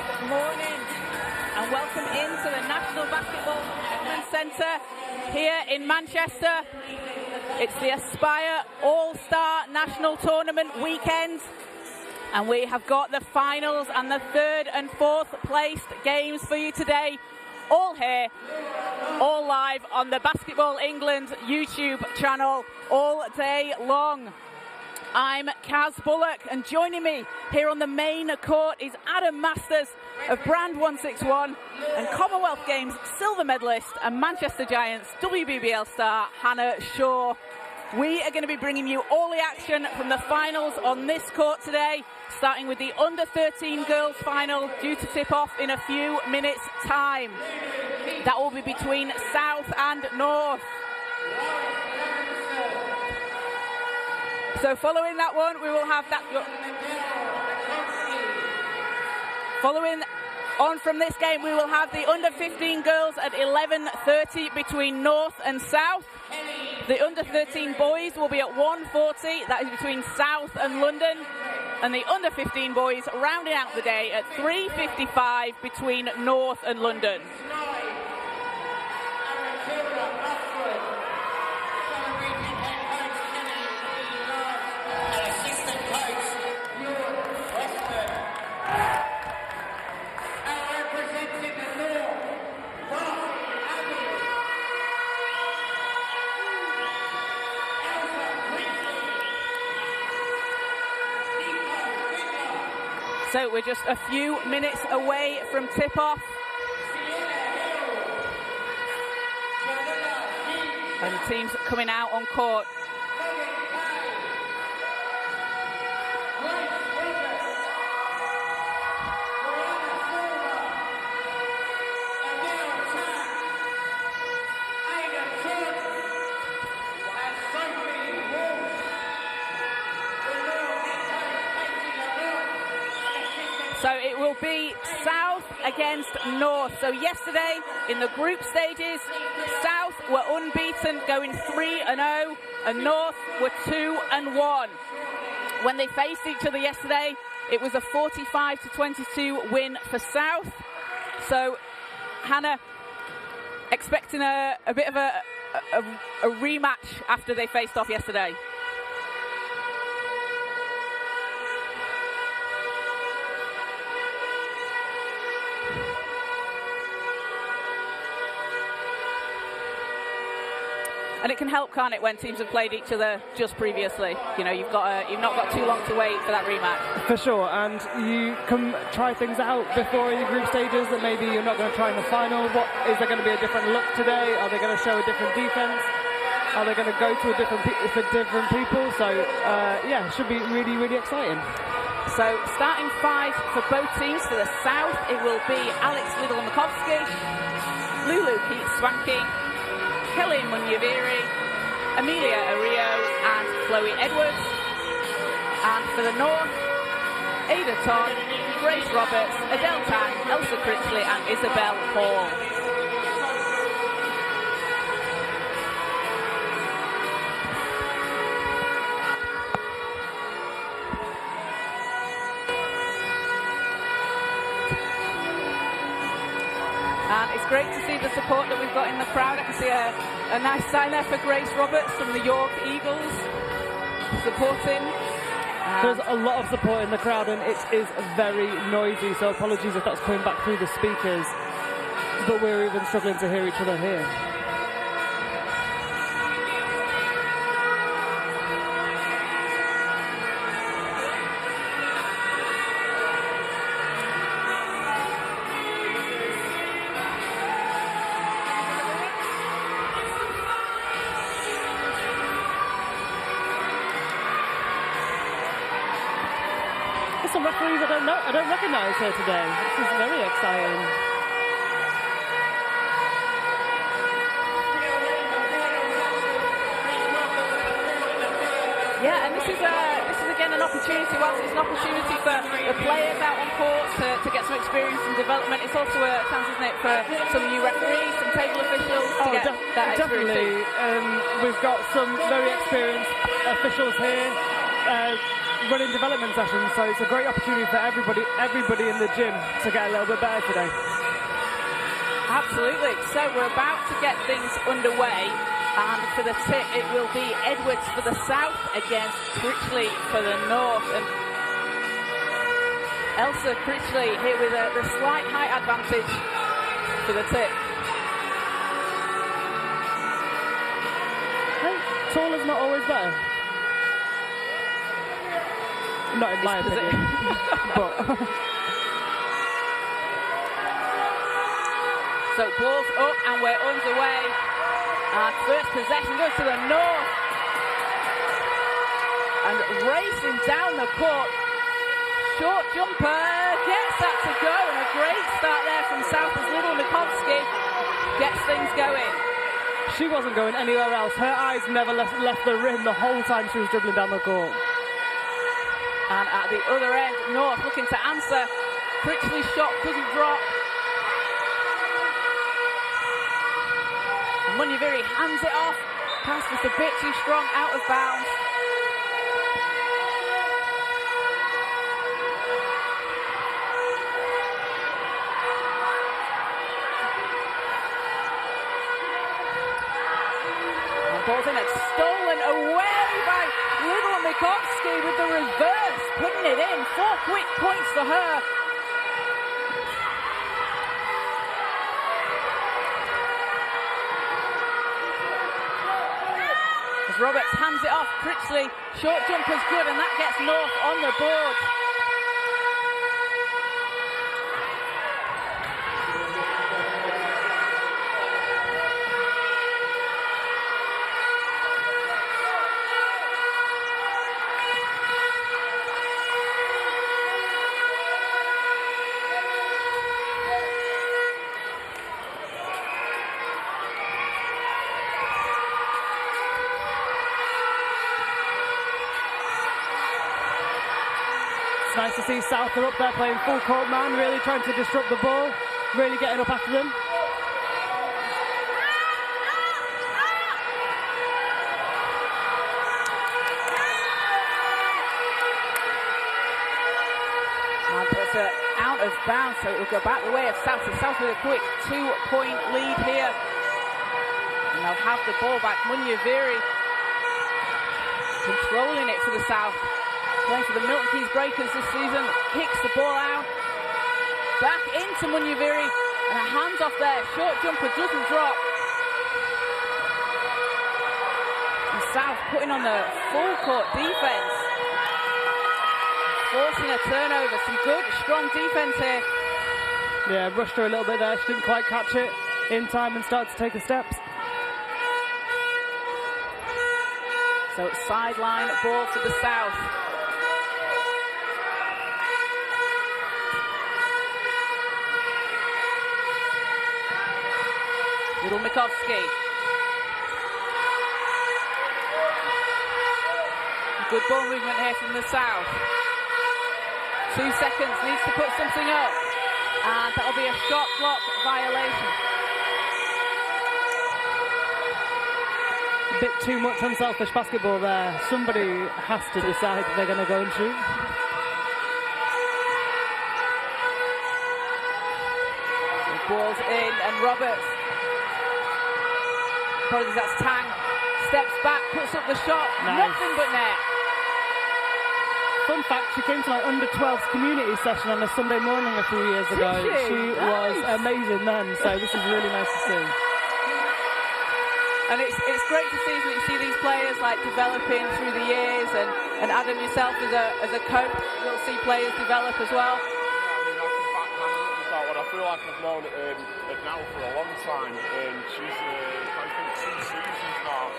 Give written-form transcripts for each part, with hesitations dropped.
Good morning and welcome into the National Basketball Development Centre here in Manchester. It's the Aspire All-Star National Tournament weekend and we have got the finals and the third and fourth placed games for you today. All here, all live on the Basketball England YouTube channel all day long. I'm Kaz Bullock and joining me here on the main court is Adam Masters of Brand 161 and Commonwealth Games silver medalist and Manchester Giants WBBL star Hannah Shaw. We are going to be bringing you all the action from the finals on this court today, starting with the under-13 girls final due to tip off in a few minutes time. That will be between South and North. So following that one, we will have that. Following on from this game, we will have the under-15 girls at 11:30 between North and South. The under-13 boys will be at 1:40. That is between South and London. And the under-15 boys rounding out the day at 3:55 between North and London. So we're just a few minutes away from tip-off. And the teams coming out on court. So it will be South against North. So yesterday in the group stages, South were unbeaten, going 3-0, and North were 2-1. When they faced each other yesterday, it was a 45-22 win for South. So Hannah expecting a bit of a rematch after they faced off yesterday. And it can help, can't it, when teams have played each other just previously? You know, you've not got too long to wait for that rematch. For sure, and you can try things out before in the group stages that maybe you're not going to try in the final. What is there going to be a different look today? Are they going to show a different defense? Are they going to go to a different people? So yeah, it should be really, really exciting. So starting five for both teams. For the South, it will be Alex Liddell-Makovsky, Lulu Keith-Swanky, Kelly Munyaviri, Amelia Ario and Chloe Edwards. And for the North, Ada Todd, Grace Roberts, Adele Tang, Elsa Critchley and Isabel Hall. And it's great to see the support that we've got in the crowd. I can see a nice sign there for Grace Roberts from the York Eagles supporting. There's a lot of support in the crowd and it is very noisy, so apologies if that's coming back through the speakers, but we're even struggling to hear each other here. Some referees I don't recognise here today. This is very exciting. Yeah, and this is again an opportunity. Whilst it's an opportunity for the players out on court to get some experience and development, it's also a chance, isn't it, for some new referees, some table officials to get that experience. Definitely. We've got some very experienced officials here. running development sessions, so it's a great opportunity for everybody in the gym to get a little bit better today. Absolutely. So we're about to get things underway, and for the tip it will be Edwards for the south against Critchley for the north. And Elsa Critchley here with the slight height advantage for the tip. Tall is not always better. Not in my opinion. But so ball's up and we're underway. And first possession goes to the north. And racing down the court. Short jumper gets that to go. And a great start there from south as Little Mikovsky gets things going. She wasn't going anywhere else. Her eyes never left the rim the whole time she was dribbling down the court. And at the other end, North looking to answer. Critchley's shot doesn't drop. Munyaviri hands it off. Pass just a bit too strong, out of bounds. Ball's in, it's stolen away by Little Mikovsky with the reverse, putting it in. 4 quick points for her. As Roberts hands it off, Critchley, short jumper's good, and that gets North on the board. Nice to see South are up there playing full court man, really trying to disrupt the ball, really getting up after them. And it's out of bounds, so it will go back the way of South. So South with a quick 2-point lead here. And they'll have the ball back. Munyaviri controlling it for the South. Playing for the Milton Keynes Breakers this season, kicks the ball out, back into Munyaviri, and a hands off there, short jumper doesn't drop. And South putting on the full court defence, forcing a turnover, some good, strong defence here. Yeah, rushed her a little bit there, she didn't quite catch it in time and started to take the steps. So sideline ball for the South. Little Mikovsky. Good ball movement here from the South. 2 seconds, needs to put something up. And that'll be a shot clock violation. A bit too much unselfish basketball there. Somebody has to decide if they're going to go and shoot. The ball's in, and Roberts. Apologies, that's Tang. Steps back, puts up the shot. Nice. Nothing but net. Fun fact, she came to my under-12s community session on a Sunday morning a few years ago. She was amazing then, so this is really nice to see. And it's great to see, these players like developing through the years, and Adam yourself as a coach, you'll see players develop as well. I mean, I can backhand a little bit what I feel like I've known now for a long time. She's, I think, 2 seasons now.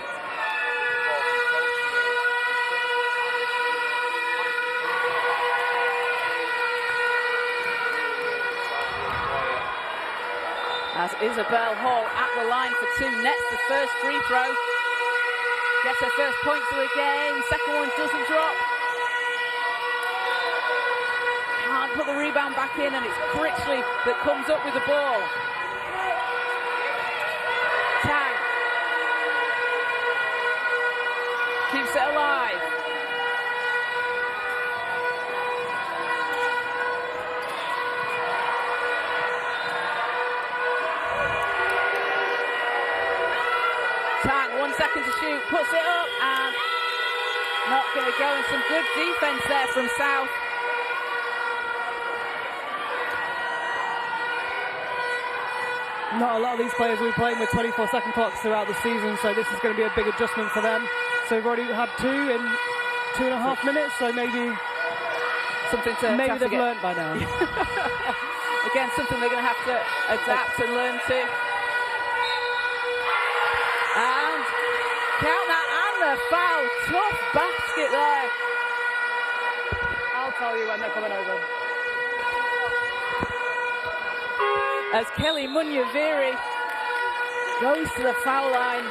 As Isabel Hall at the line for 2, nets the first free throw. Gets her first point for the game, second one doesn't drop. Can't put the rebound back in, and it's Critchley that comes up with the ball. Tang. Keeps it alive. 1 second to shoot, puts it up and not going to go, and some good defense there from South. Not a lot of these players will be playing with 24-second clocks throughout the season, so this is going to be a big adjustment for them. So we've already had 2 in 2.5 minutes, so maybe something to maybe they've learned by now. Again, something they're going to have to adapt and learn to. And count that, and the foul. Tough basket there. I'll tell you when they're coming over. As Kelly Munyaviri goes to the foul line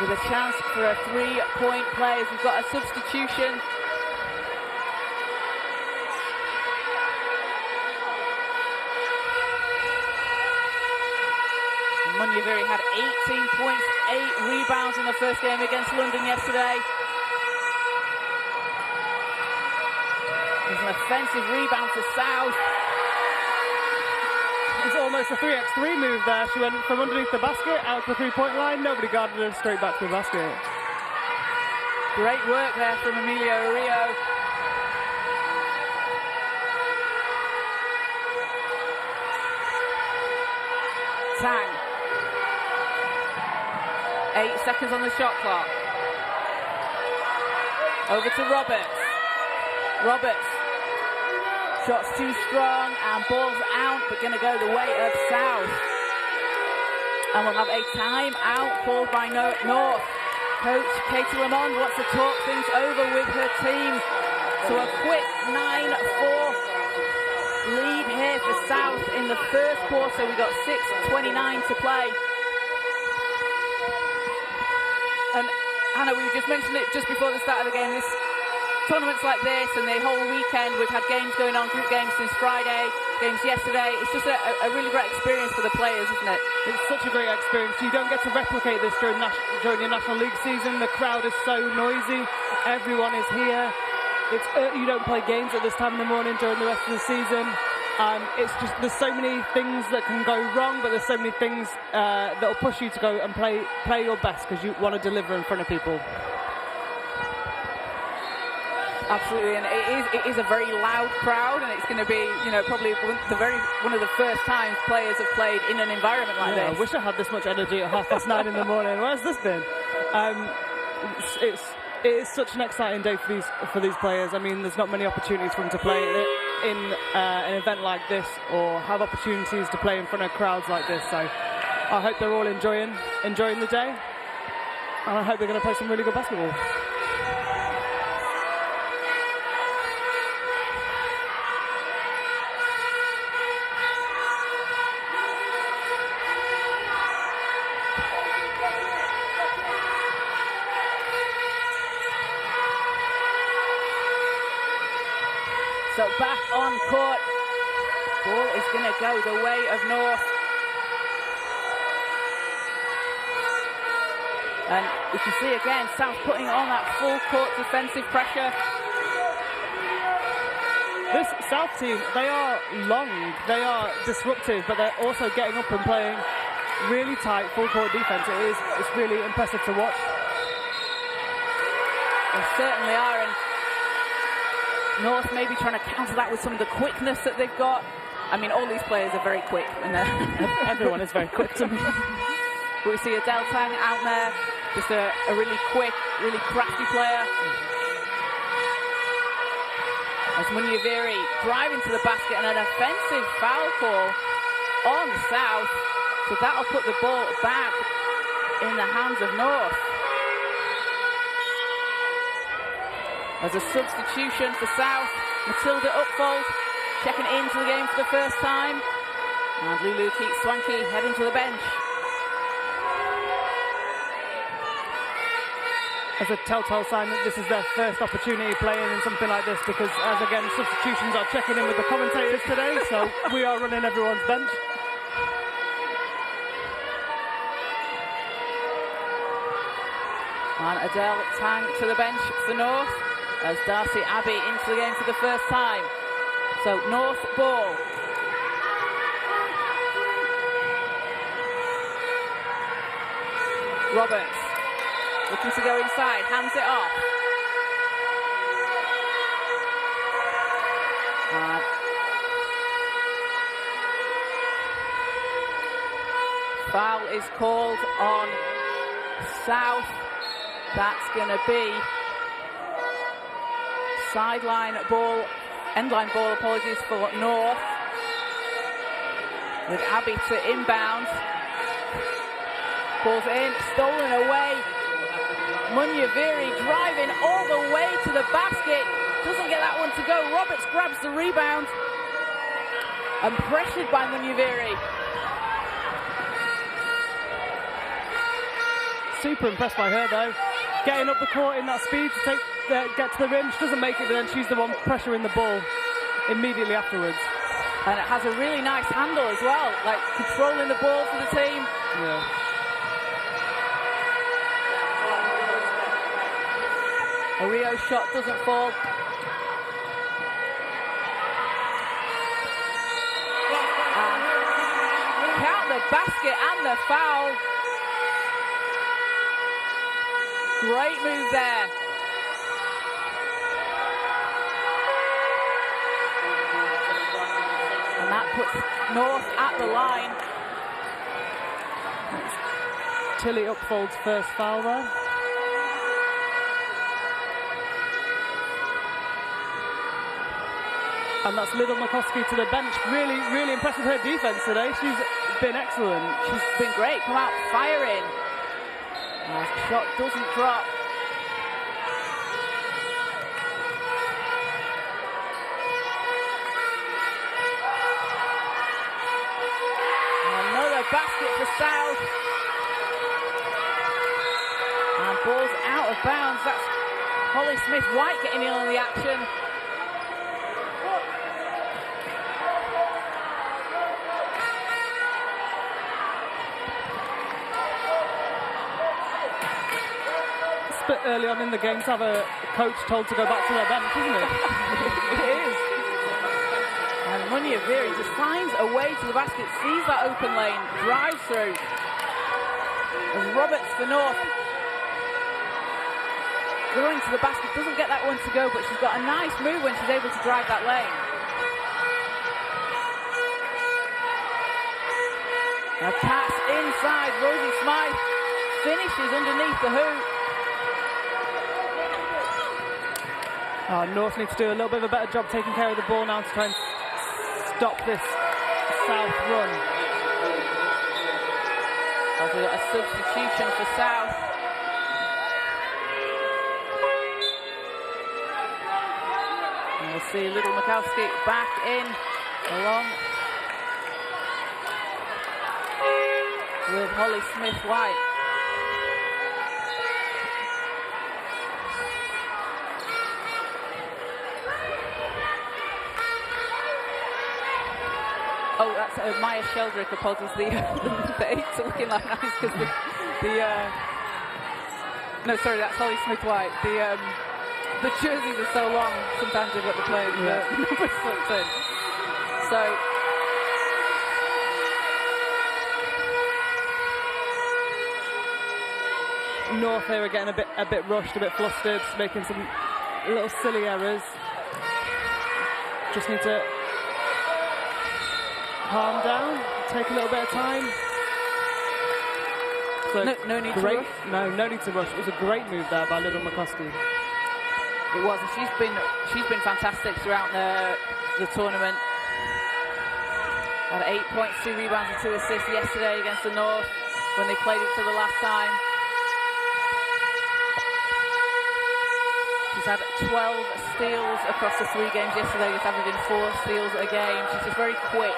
with a chance for a 3-point play. As we've got a substitution. Munyaviri had 18 points, 8 rebounds in the first game against London yesterday. There's an offensive rebound for South. It's almost a 3x3 move there. She went from underneath the basket out to the 3-point line. Nobody guarded her, straight back to the basket. Great work there from Emilio Rio. Tang. 8 seconds on the shot clock. Over to Roberts. Roberts. Shot's too strong and ball's out, but going to go the way of South. And we'll have a timeout called by North. Coach Katie Lamond wants to talk things over with her team. So a quick 9-4 lead here for South in the first quarter. We've got 6:29 to play. And Hannah, we just mentioned it just before the start of the game. This tournaments like this and the whole weekend, we've had games going on, group games since Friday, games yesterday. It's just a really great experience for the players, isn't it? It's such a great experience. You don't get to replicate this during your National League season. The crowd is so noisy. Everyone is here. You don't play games at this time in the morning during the rest of the season. It's just, there's so many things that can go wrong, but there's so many things that will push you to go and play your best because you want to deliver in front of people. Absolutely, and it is a very loud crowd, and it's going to be, probably one of the first times players have played in an environment like this. I wish I had this much energy at 9:30 in the morning. Where's this been? It is such an exciting day for these players. I mean, there's not many opportunities for them to play in an event like this, or have opportunities to play in front of crowds like this. So I hope they're all enjoying the day, and I hope they're going to play some really good basketball. So back on court, ball is going to go the way of North. And you can see again, South putting on that full court defensive pressure. This South team, they are long, they are disruptive, but they're also getting up and playing really tight full court defense. It's really impressive to watch. They certainly are, and North maybe trying to counter that with some of the quickness that they've got. I mean, all these players are very quick, and everyone is very quick to me. But we see Adele Tang out there, just a really quick, really crafty player. As Munyaviri driving to the basket, and an offensive foul call on South. So that'll put the ball back in the hands of North. As a substitution for South, Matilda Upfold checking into the game for the first time. And Lulu Keats Swanky heading to the bench. As a telltale sign that this is their first opportunity playing in something like this, because as again, substitutions are checking in with the commentators today, so we are running everyone's bench. And Adele Tang to the bench for North, as Darcy Abbey into the game for the first time. So North ball. Roberts looking to go inside, hands it off. And foul is called on South. That's going to be sideline ball, endline ball, apologies, for North. With Abby to inbound. Ball's in, stolen away. Munyaviri driving all the way to the basket. Doesn't get that one to go. Roberts grabs the rebound. And pressured by Munyaviri. Super impressed by her though. Getting up the court in that speed to get to the rim. She doesn't make it, but then she's the one pressuring the ball immediately afterwards. And it has a really nice handle as well, like controlling the ball for the team. Yeah. A Rio shot doesn't fall. And count the basket and the foul. Great move there. And that puts North at the line. Tilly Upfold's first foul there. And that's Little McCoskey to the bench. Really, really impressed with her defense today. She's been excellent. She's been great. Come out firing. Shot doesn't drop. Another basket for South. And ball's out of bounds. That's Holly Smith-White getting in on the action. Bit early on in the game to have a coach told to go back to their bench, isn't it? It is. And Munyaviri just finds a way to the basket, sees that open lane, drives through. As Roberts for North. Going to the basket, doesn't get that one to go, but she's got a nice move when she's able to drive that lane. A pass inside, Rosie Smythe finishes underneath the hoop. Oh, North needs to do a little bit of a better job taking care of the ball now to try and stop this South run. Also got a substitution for South. And we'll see Little Mikowski back in along with Holly Smith-White. Oh, that's Maya Sheldrick, apologies. The eights are looking like nice because no, sorry, that's Holly Smith-White. The jerseys are so long, sometimes they've got the players, the numbers slipped in. So, North here are getting a bit rushed, a bit flustered, making some little silly errors. Just need to calm down, take a little bit of time. So no need to rush. No need to rush. It was a great move there by Little McCoskey. It was, and she's been fantastic throughout the tournament. Had 8 points, 2 rebounds and 2 assists yesterday against the North when they played each other last time. She's had 12 steals across the 3 games yesterday, just averaging 4 steals a game. She's just very quick.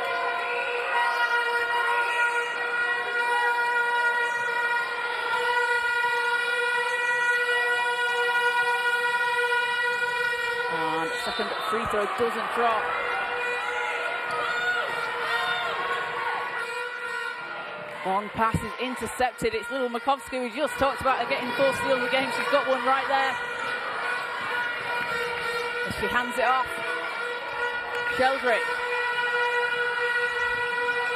And second free throw doesn't drop. Long pass is intercepted. It's Little Makovsky, we just talked about her getting 4 steals a game. She's got one right there. As she hands it off. Sheldrick.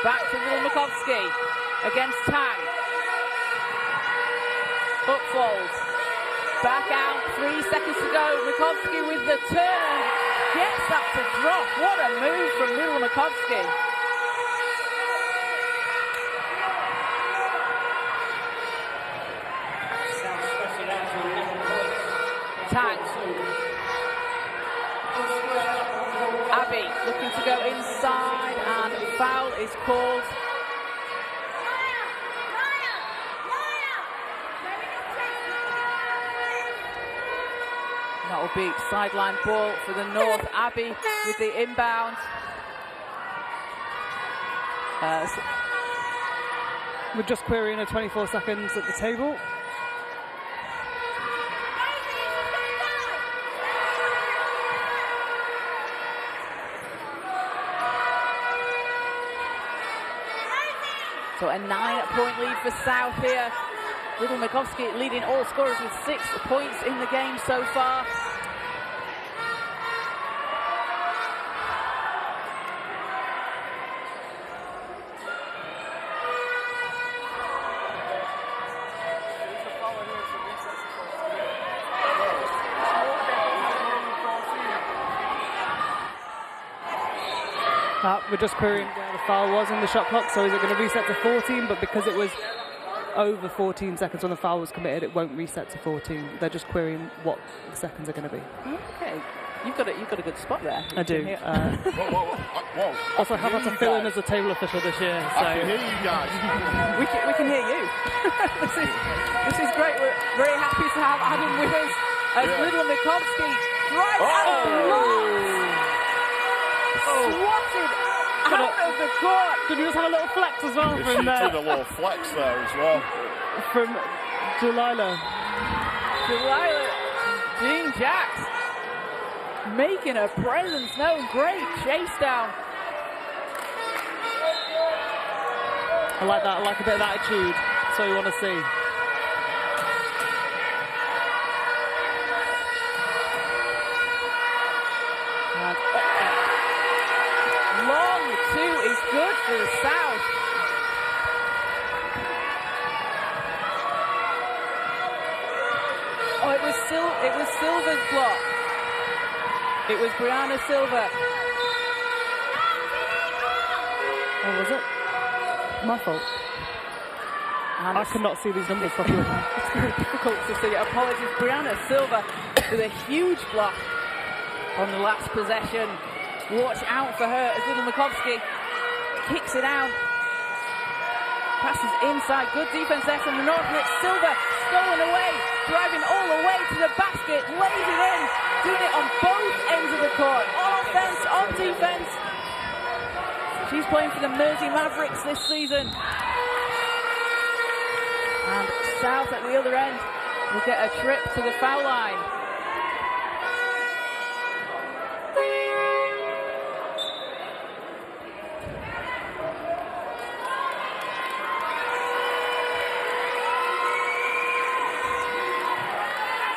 Back to Little Makovsky against Tang. Upfold. Back out, 3 seconds to go. Mikovsky with the turn. Gets that to drop. What a move from Little Mikovsky. Tang. Abby looking to go inside, and foul is called. That will be sideline ball for the North. Abby with the inbound. We're just querying a 24 seconds at the table. So a 9-point lead for South here. Little Mikovsky leading all scorers with 6 points in the game so far. We're just querying where the foul was on the shot clock, so is it going to reset to 14? But because it was over 14 seconds when the foul was committed, it won't reset to 14. They're just querying what the seconds are going to be. Okay, you've got a good spot there. I do. Whoa. Also, how about to fill in as a table official this year? So. I can hear you guys. We can hear you. this is great. We're very happy to have Adam with us as Little Mikovsky drives and blocks. Swatted out of the court. Did you just have a little flex as well? She did a little flex there as well. From Delilah. Jean Jacks making her presence known. Great chase down. I like that. I like a bit of attitude. That's what we want to see. Long two is good for the South. Oh, it was Silver's block. It was Brianna Silver. Oh, was it? My fault. And I could not see these numbers properly. it's very difficult to see. Apologies. Brianna Silver with a huge block on the last possession. Watch out for her as Little Mikovsky kicks it out. Passes inside. Good defense there from the North. And it's Silver stolen away. Driving all the way to the basket. Lays it in. Doing it on both ends of the court. On offense, on defense. She's playing for the Mersey Mavericks this season. And South at the other end will get a trip to the foul line.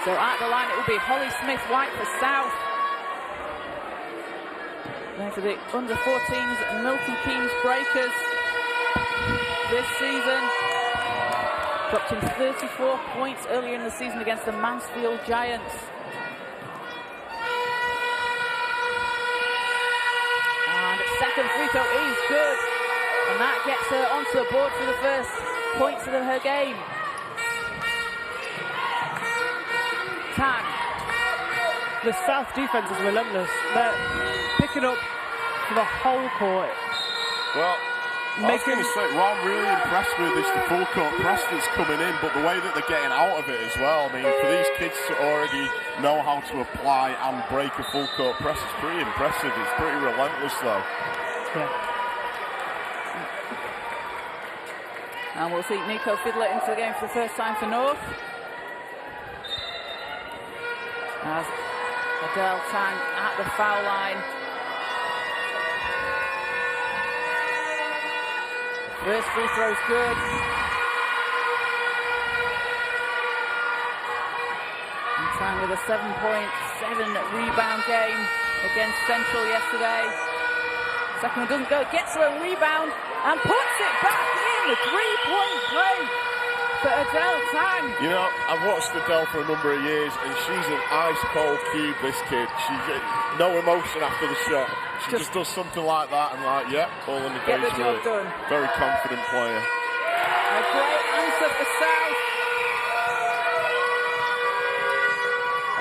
So at the line it will be Holly Smith-White for South. Then for the under-14s, Milton Keynes Breakers this season. Dropped in 34 points earlier in the season against the Mansfield Giants. And second free throw is good. And that gets her onto the board for the first points of her game. Tang. The South defense is relentless. They're picking up the whole court. Well, I was going to say, what I'm really impressed with is the full court press that's coming in, but the way that they're getting out of it as well. I mean, for these kids to already know how to apply and break a full court press is pretty impressive. It's pretty relentless, though. Yeah. And we'll see Nico Fiddler into the game for the first time for North. As Adele Tang at the foul line. First free throw's good. And Tang with a 7.7 rebound game against Central yesterday. Second one doesn't go, gets her a rebound and puts it back in. A 3-point play for Adele Tang. You know, I've watched Adele for a number of years, and she's an ice-cold cube, this kid. She's no emotion after the shot. She just does something like that, and like, yeah, all in the Get the day's job work. done. Very confident player. A great answer for South.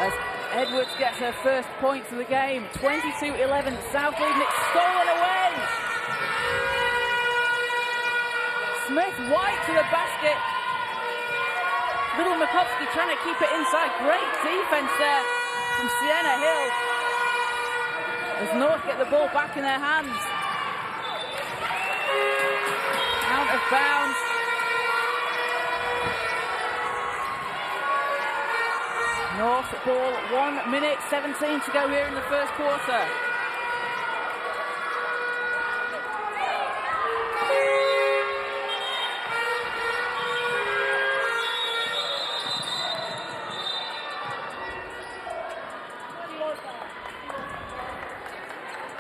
As Edwards gets her first points of the game. 22-11, South leading it, stolen away. Smith-White to the basket. Little Makovsky trying to keep it inside. Great defense there from Sienna Hill. As North get the ball back in their hands. Out of bounds. North ball, 1 minute 17 to go here in the first quarter.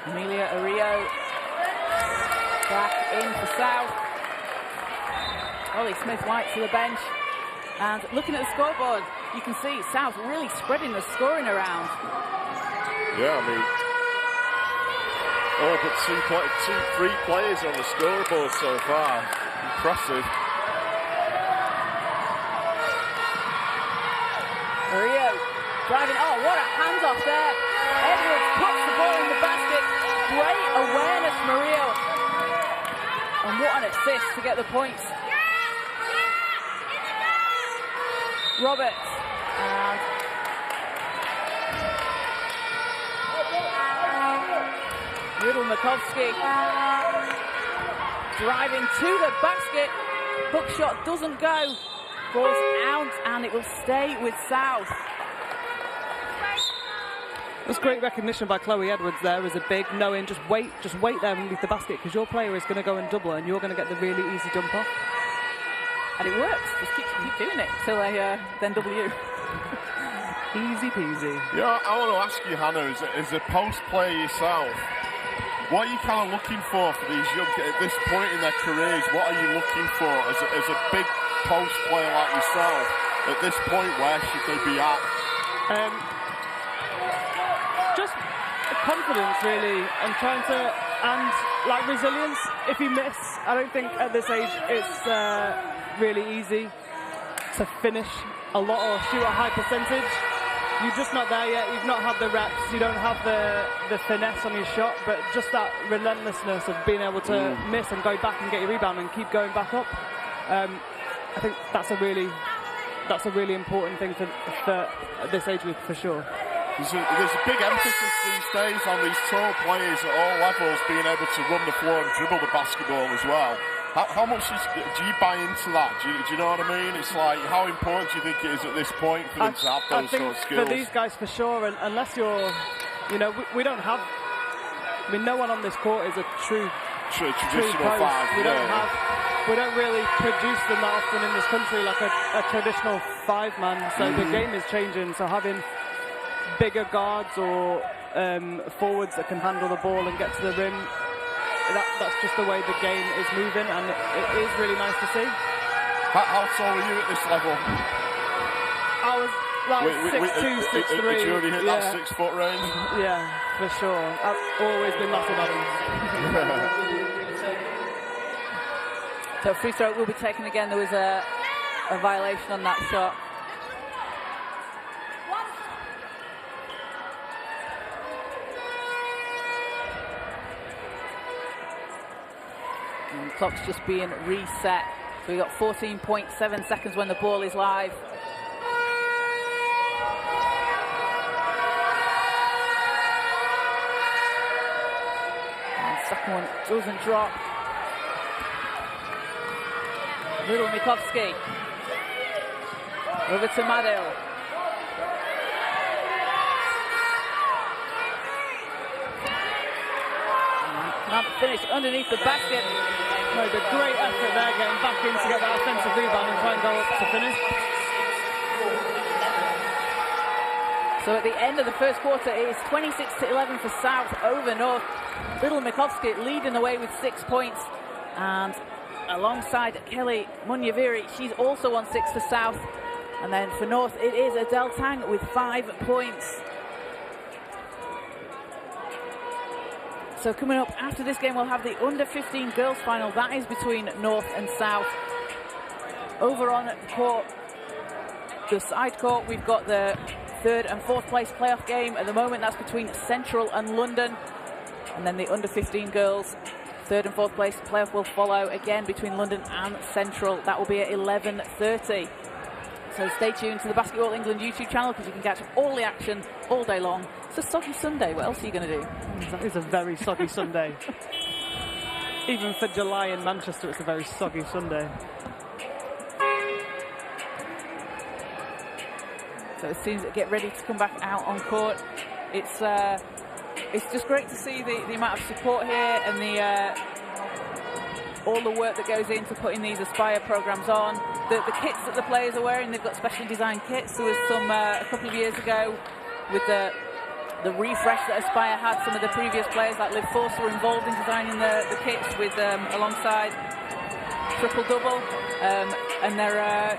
Amelia Ario back in for South. Ollie Smith-White to the bench. And looking at the scoreboard, you can see South really spreading the scoring around. Yeah, I mean, but three players on the scoreboard so far. Impressive. Rio driving. Oh, what a handoff there. Edwards puts the ball in the basket. Great awareness from Rio. And what an assist to get the points. Roberts. And Little Makovsky driving to the basket. Hook shot doesn't go. Ball's out and it will stay with South. That's great recognition by Chloe Edwards there as a big knowing, just wait there underneath the basket because your player is going to go and double and you're going to get the really easy jump off. And it works. Just keep doing it till they then double you. Easy peasy. Yeah, I want to ask you, Hannah, as a post player yourself, what are you kind of looking for these young kids at this point in their careers? What are you looking for as a big post player like yourself at this point? Where should they be at? Just confidence, really, and and like resilience. If you miss, I don't think at this age it's really easy to finish a lot or shoot a high percentage. You're just not there yet. You've not had the reps. You don't have the finesse on your shot, but just that relentlessness of being able to miss and go back and get your rebound and keep going back up. I think that's a really important thing for at this age group for sure. There's a big emphasis these days on these tall players at all levels being able to run the floor and dribble the basketball as well. How much do you buy into that? Do you know what I mean? It's like, how important do you think it is at this point for them to have those sort of skills? For these guys, for sure, and unless you're, we don't have, no one on this court is a true traditional five. We don't really produce them that often in this country like a traditional five-man. So the game is changing. So having bigger guards or forwards that can handle the ball and get to the rim, that's just the way the game is moving, and it is really nice to see. How tall were you at this level? I was like 6'2", 6'3". Did you already hit that 6 foot range? Yeah, for sure. I've always been massive at them. So free throw will be taken again. There was a violation on that shot. And the clock's just being reset. So we've got 14.7 seconds when the ball is live. And the second one doesn't drop. Little Mikovsky. Over to Madel. Can't finish underneath the basket. Made a great effort there, getting back in to get that offensive rebound and try and go up to finish. So at the end of the first quarter, it is 26-11 for South over North. Little Mikovsky leading the way with 6 points. And alongside Kelly Munyaviri. She's also on 6 for South. And then for North, it is Adele Tang with 5 points. So coming up after this game, we'll have the under-15 girls final. That is between North and South. Over on the court, the side court, we've got the 3rd and 4th place playoff game. At the moment, that's between Central and London. And then the under-15 girls, 3rd and 4th place playoff will follow again between London and Central. That will be at 11:30. So stay tuned to the Basketball England YouTube channel because you can catch all the action all day long. It's a soggy Sunday. What else are you going to do? That is a very soggy Sunday. Even for July in Manchester, it's a very soggy Sunday. So as soon as they get ready to come back out on court, it's just great to see the amount of support here and all the work that goes into putting these Aspire programs on. The kits that the players are wearing, they've got specially designed kits. There was some a couple of years ago with the refresh that Aspire had. Some of the previous players like Liv Force were involved in designing the kits with alongside Triple Double, and they're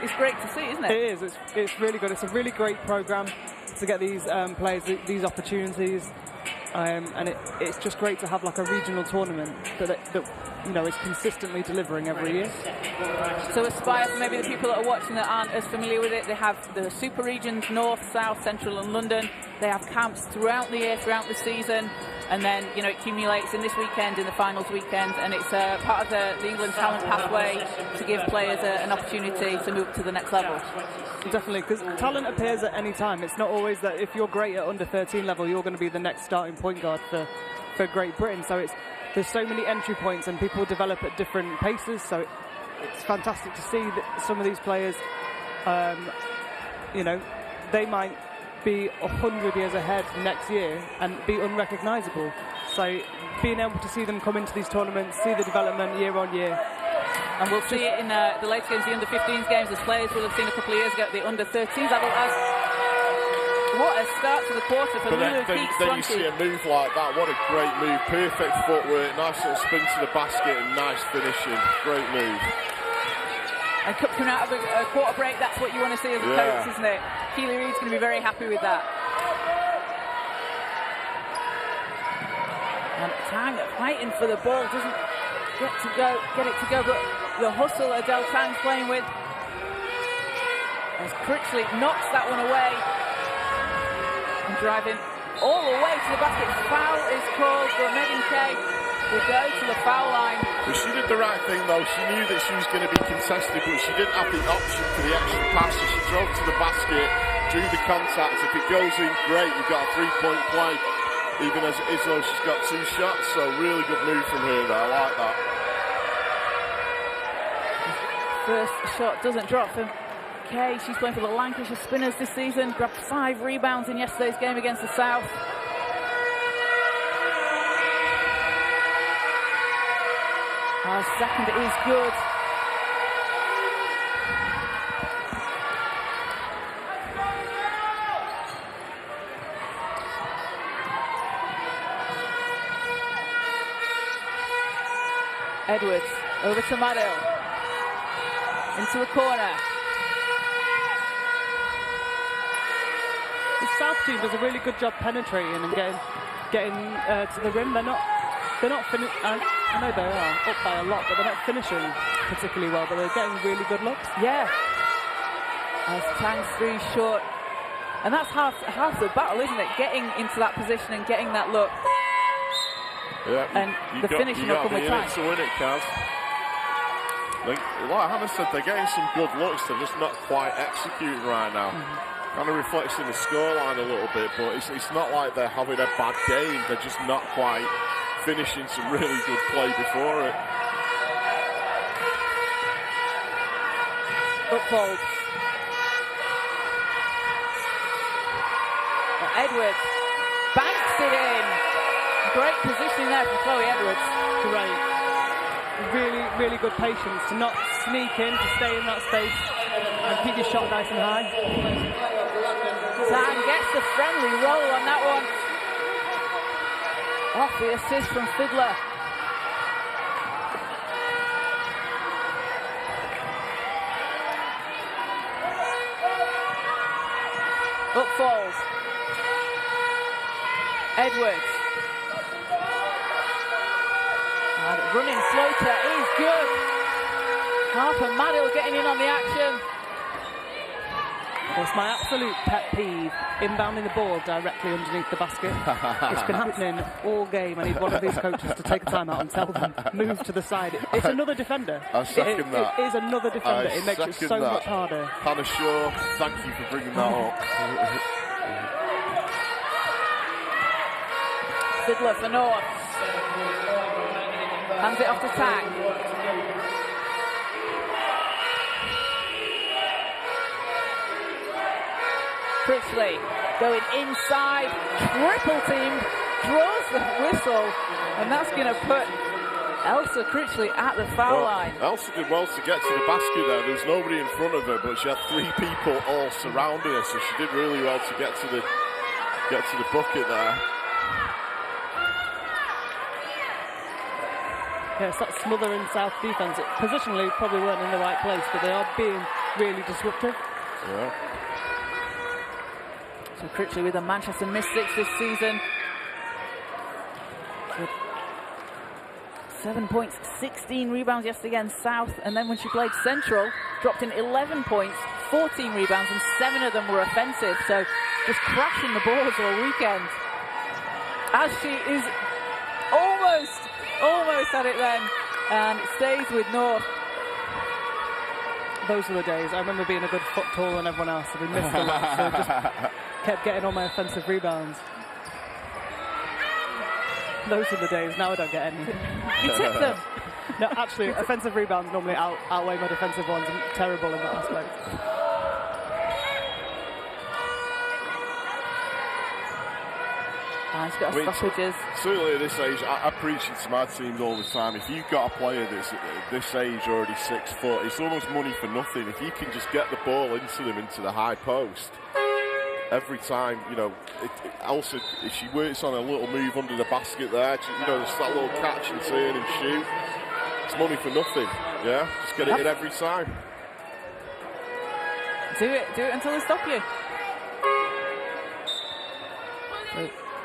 it's great to see, isn't it? It is. It's really good. It's a really great program to get these players these opportunities, and it's just great to have like a regional tournament that you know is consistently delivering every year. So Aspire, for maybe the people that are watching that aren't as familiar with it, they have the super regions, North, South, Central and London. They have camps throughout the year, throughout the season, and then it accumulates in this weekend, in the finals weekend, and it's part of the England talent pathway to give players an opportunity to move to the next level. Definitely, because talent appears at any time. It's not always that if you're great at under 13 level, you're going to be the next starting point guard for Great Britain. So there's so many entry points and people develop at different paces. So it's fantastic to see that some of these players, they might be 100 years ahead next year and be unrecognisable. So being able to see them come into these tournaments, see the development year on year. And we'll see it in the later games, the under-15s games, as players will have seen a couple of years ago at the under-13s level. What a start to the quarter for Lulu Keats. Then you see a move like that. What a great move. Perfect footwork, nice little spin to the basket and nice finishing. Great move. And coming out of a quarter break, that's what you want to see as a coach, isn't it? Keely Reid's going to be very happy with that. And Tang fighting for the ball, doesn't get it to go, but the hustle Adele Tang's playing with. As Critchley knocks that one away. And driving all the way to the basket. Foul is called for Megan Kay. Will go to the foul line. But she did the right thing though. She knew that she was going to be contested, but she didn't have the option for the extra pass. So she drove to the basket, drew the contact. If it goes in, great. You've got a 3-point play. Even as it is though, she's got 2 shots. So really good move from her there. I like that. First shot doesn't drop for Kay. She's playing for the Lancashire Spinners this season. Grabbed 5 rebounds in yesterday's game against the South. Our second is good. Edwards over to Madil. Into a corner. The South team does a really good job penetrating and getting to the rim. They're not finishing. I know they are up by a lot, but they're not finishing particularly well. But they're getting really good looks. Yeah. As Tang's 3 short, and that's half the battle, isn't it? Getting into that position and getting that look. Yeah. And the finishing will come with time. To win it, Kaz. Like Hannah said, they're getting some good looks. They're just not quite executing right now. Kind of reflects in the scoreline a little bit, but it's not like they're having a bad game. They're just not quite finishing some really good play before it. Upfold. Edwards banks it in. Great positioning there from Chloe Edwards. Great. Really, really good patience to not sneak in, to stay in that space and keep your shot nice and high. Tang gets the friendly roll on that one. Off the assist from Fiddler. Up falls Edwards. And running floater is good. Harper Maddill getting in on the action. It's my absolute pet peeve, inbounding the ball directly underneath the basket. It's been happening all game. I need one of these coaches to take a timeout and tell them, move to the side. It's another defender. I second that. It is another defender. It makes it so much harder. Hannah Shaw, thank you for bringing that up. Fiddler for North. Hands it off to Tang. Critchley going inside, triple teamed, draws the whistle, and that's going to put Elsa Critchley at the foul line. Elsa did well to get to the basket there. There was nobody in front of her, but she had 3 people all surrounding her, so she did really well to get to the bucket there. Yeah, it's that smothering South defence. Positionally, probably weren't in the right place, but they are being really disruptive. Yeah. So Critchley with the Manchester Mystics this season. 7 points, 16 rebounds yesterday against South, and then when she played Central, dropped in 11 points, 14 rebounds, and 7 of them were offensive. So just crashing the balls all weekend. As she is almost at it then, and it stays with North. Those were the days. I remember being a good foot taller than everyone else, so we missed a lot, so just kept getting all my offensive rebounds. Those are the days. Now I don't get any. You tip them. No, actually, offensive rebounds normally outweigh my defensive ones. I'm terrible in that aspect. He's got stoppages. Certainly at this age, I preach it to my teams all the time. If you've got a player that's at this age already 6 foot, it's almost money for nothing. If you can just get the ball into them, into the high post, every time, you know, Elsa, if she works on a little move under the basket there, you know, just that little catch and turn and shoot, it's money for nothing. Yeah, just get it in every time. Do it until they stop you.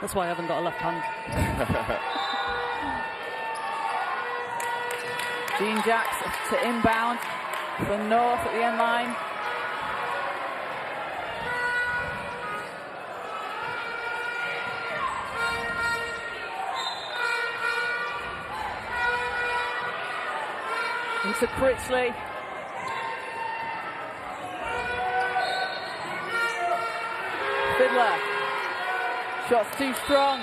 That's why I haven't got a left hand. Jean Jacks to inbound for North at the end line. Into Critchley. Fiddler. Shot's too strong.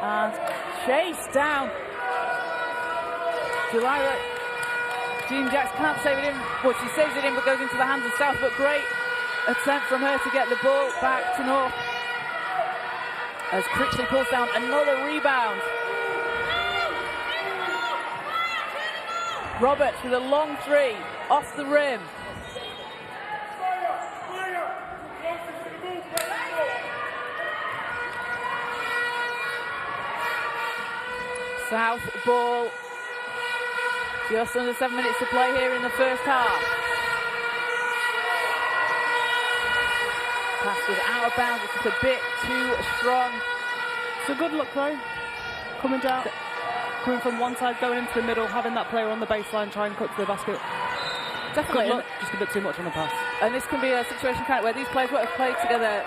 And chased down. Delilah. Jean Jacks can't save it in. Well, she saves it in, but goes into the hands of South. But great attempt from her to get the ball back to North. As Critchley pulls down another rebound. Roberts with a long 3 off the rim. South ball. Just under 7 minutes to play here in the first half. Pass was out of bounds. It's just a bit too strong. It's a good look though. Coming from one side, going into the middle, having that player on the baseline, try and cut to the basket. Definitely. Good look, just a bit too much on the pass. And this can be a situation kind of where these players won't have played together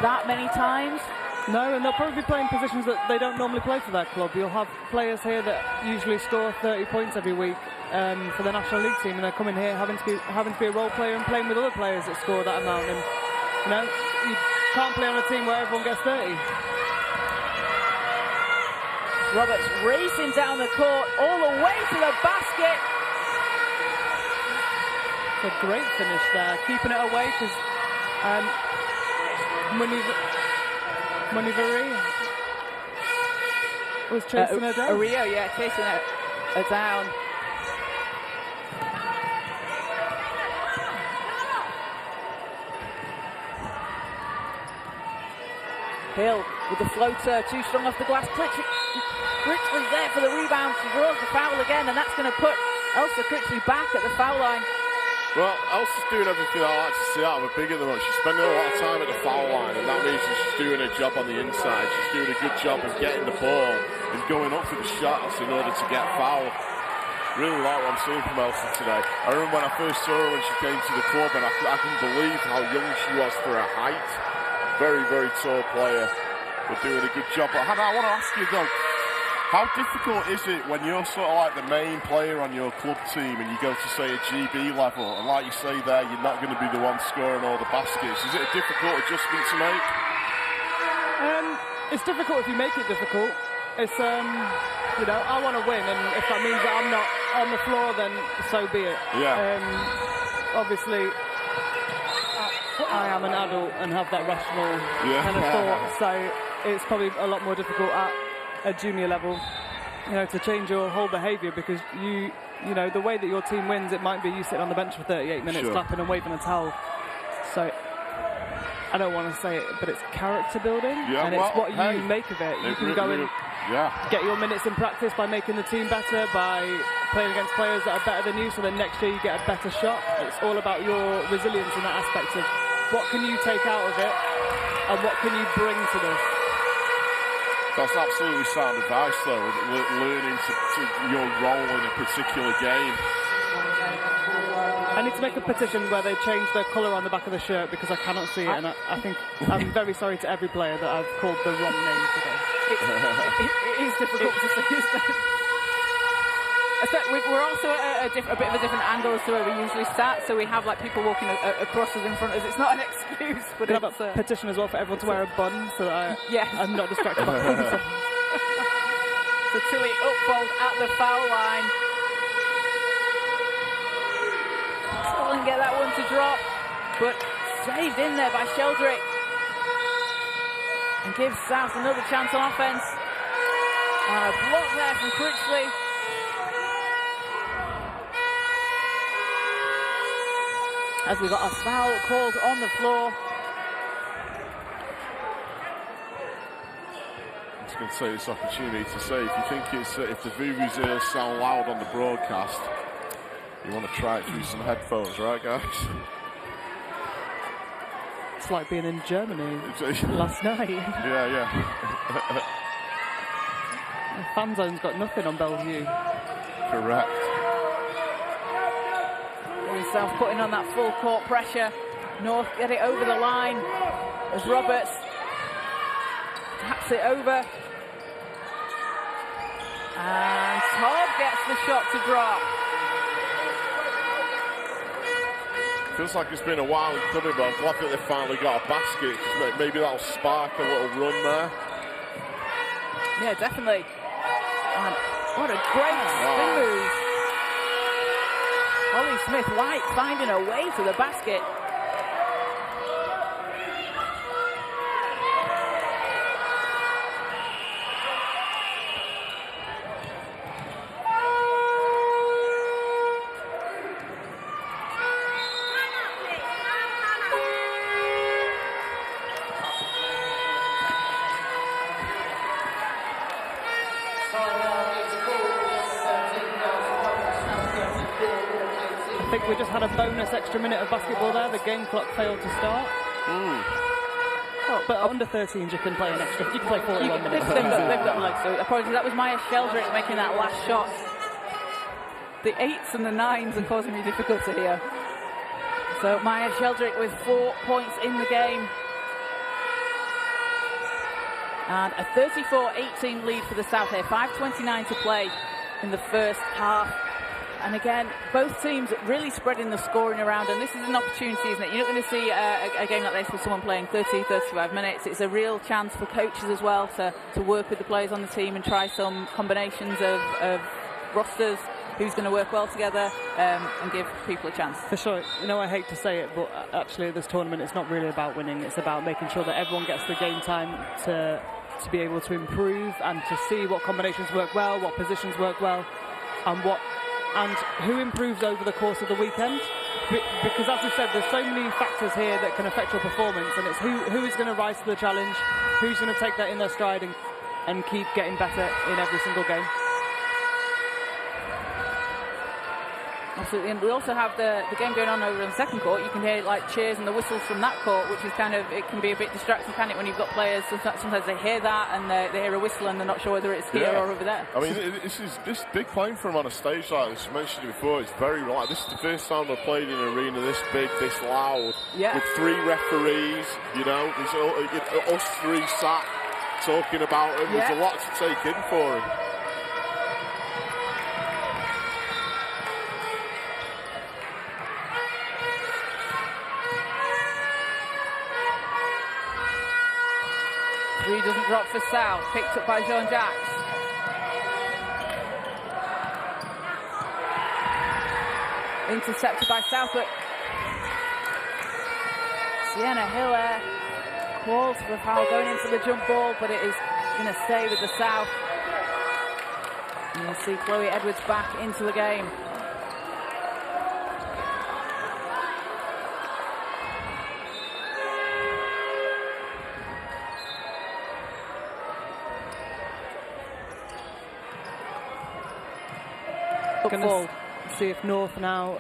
that many times. No, and they'll probably be playing positions that they don't normally play for their club. You'll have players here that usually score 30 points every week for the National League team, and they're coming here having to be a role player and playing with other players that score that amount. And you know, you can't play on a team where everyone gets 30. Roberts racing down the court all the way to the basket. It's a great finish there, keeping it away because Moniveri was chasing her down. Rio, yeah, chasing her down. Hill with the floater, too strong off the glass. Critchley there for the rebound. She draws the foul again, and that's going to put Elsa Critchley back at the foul line. Well, Elsie's doing everything I like to see out of her big at the moment. She's spending a lot of time at the foul line, and that means that she's doing her job on the inside. She's doing a good job of getting the ball and going up for the shots in order to get fouled. Really like what I'm seeing from Elsie today. I remember when I first saw her when she came to the club, and I couldn't believe how young she was for her height. Very, very tall player, but doing a good job. But Hannah, I want to ask you though, how difficult is it when you're sort of like the main player on your club team and you go to, say, a GB level, and like you say there, you're not going to be the one scoring all the baskets? Is it a difficult adjustment to make? It's difficult if you make it difficult. It's, you know, I want to win, and if that means that I'm not on the floor, then so be it. Yeah. Obviously, I am an adult and have that rational kind of thought, so it's probably a lot more difficult at a junior level, you know, to change your whole behaviour, because you know, the way that your team wins, it might be you sitting on the bench for 38 minutes clapping and waving a towel. So I don't want to say it, but it's character building, and it's what you make of it. You can go and get your minutes in practice by making the team better, by playing against players that are better than you, so then next year you get a better shot. It's all about your resilience in that aspect of what can you take out of it and what can you bring to this. That's absolutely sound advice, though, learning to your role in a particular game. I need to make a petition where they change the colour on the back of the shirt, because I cannot see it, and I think I'm very sorry to every player that I've called the wrong name today. It is difficult to see. We're also at a bit of a different angle as to where we usually sat, so we have like people walking across us in front of us. It's not an excuse, but it's a petition as well for everyone to wear a bun, so that I'm not distracted by things. So Tilly upfold at the foul line. Still didn't get that one to drop, but saved in there by Sheldrick, and gives South another chance on offense. And a block there from Critchley. As we got a foul called on the floor. I'm just going to take this opportunity to say, if you think it's if the vuvuzelas sound loud on the broadcast, you want to try it through some headphones, right, guys? It's like being in Germany last night. Yeah. The fan zone's got nothing on Bellevue. Correct. South putting on that full court pressure. North get it over the line as Roberts taps it over. And Todd gets the shot to drop. Feels like it's been a while coming, but I'm glad that they finally got a basket, because maybe that'll spark a little run there. Yeah, definitely. And what a great spin move. Holly Smith-White finding her way to the basket. I think we just had a bonus extra minute of basketball there. The game clock failed to start. Oh, but under 13s you can play an extra. You can play 41 minutes. They've got legs. So apologies, that was Maya Sheldrick making that last shot. The 8s and the 9s are causing me difficulty here. So Maya Sheldrick with 4 points in the game. And a 34-18 lead for the South here. 5:29 to play in the first half. And again, both teams really spreading the scoring around, and this is an opportunity, isn't it? You're not going to see a game like this with someone playing 30, 35 minutes. It's a real chance for coaches as well to work with the players on the team and try some combinations of rosters, who's going to work well together, and give people a chance. For sure. You know, I hate to say it, but actually this tournament, it's not really about winning. It's about making sure that everyone gets the game time to be able to improve and to see what combinations work well, what positions work well, and who improves over the course of the weekend. Because as we said, there's so many factors here that can affect your performance, and it's who is going to rise to the challenge, who's going to take that in their stride and keep getting better in every single game. Absolutely, and we also have the game going on over in the second court. You can hear like cheers and the whistles from that court, which is it can be a bit distracting, can it, when you've got players? Sometimes they hear that and they hear a whistle and they're not sure whether it's here or over there. I mean, this big playing for them on a stage like this. I mentioned it before. It's very like this is the first time I've played in an arena this big, this loud, with 3 referees. You know, there's us 3 sat talking about him. There's a lot to take in for him. Three doesn't drop for South, picked up by Jean-Jacques. Intercepted by South, but Sienna Hiller calls for a foul going into the jump ball, but it is going to stay with the South. And you'll see Chloe Edwards back into the game. Going to see if North now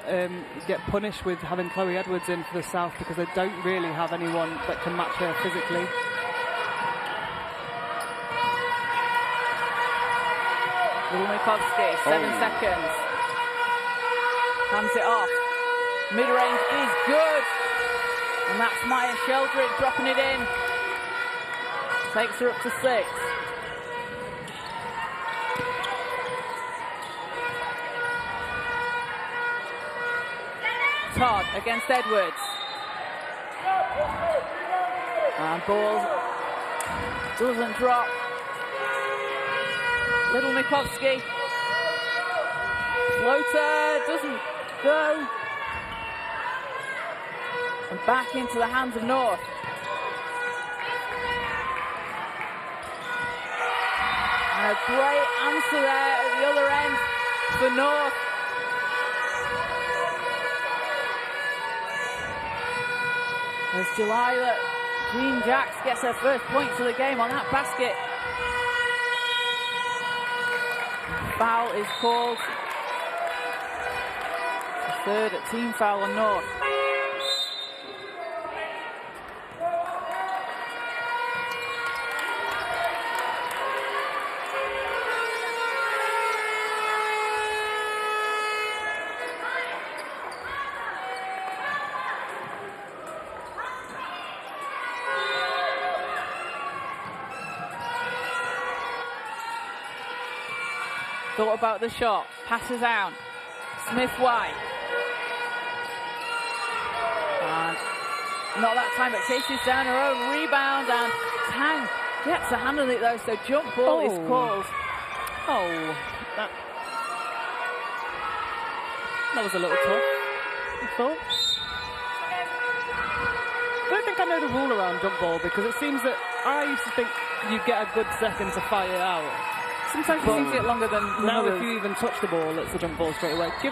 get punished with having Chloe Edwards in for the South, because they don't really have anyone that can match her physically. Lumikovsky, 7 seconds. Hands it off. Mid-range is good. And that's Maya Sheldrick dropping it in. Takes her up to 6. Todd against Edwards. And ball doesn't drop. Little Mikovsky. Floater doesn't go. And back into the hands of North. And a great answer there at the other end for North. As Jalila Jean-Jacques gets her first points of the game on that basket. Foul is called. The 3rd team foul on North. Thought about the shot, passes out. Smith-White. And not that time, but chases down her own rebound, and Tang gets a hand on it though, so jump ball is called. That was a little tough, I thought. I don't think I know the rule around jump ball, because it seems that I used to think you get a good second to fire it out. Sometimes it seems to get longer than now others. If you even touch the ball, it's a jump ball straight away. Give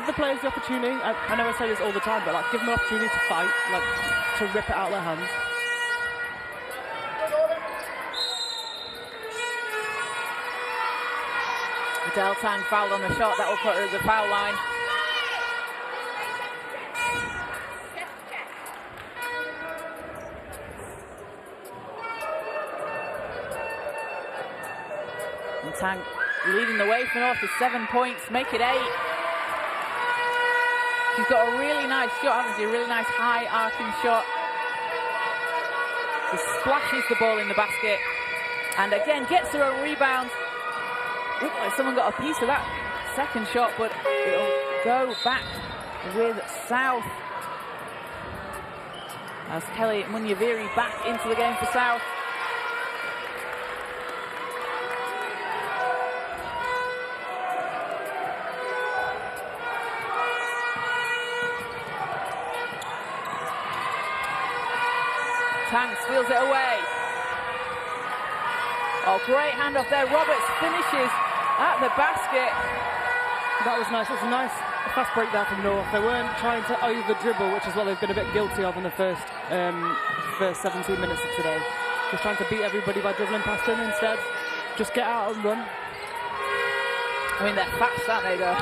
the players the opportunity. I know I say this all the time, but like, give them an opportunity to fight, like to rip it out of their hands. Adele Tang fouled on the shot. That will put her at the foul line. And Tang leading the way for North with 7 points, make it 8. She's got a really nice shot, hasn't she? A really nice high arcing shot. She splashes the ball in the basket and again gets her own rebound. Looked like someone got a piece of that second shot, but it'll go back with South. As Kelly Munyaviri back into the game for South. Tang steals it away. Oh, great handoff there. Roberts finishes at the basket. That was nice. It was a nice fast break there from North. They weren't trying to over-dribble, which is what they've been a bit guilty of in the first 17 minutes of today. Just trying to beat everybody by dribbling past them. Instead, just get out and run. I mean, they're fast, aren't they, though?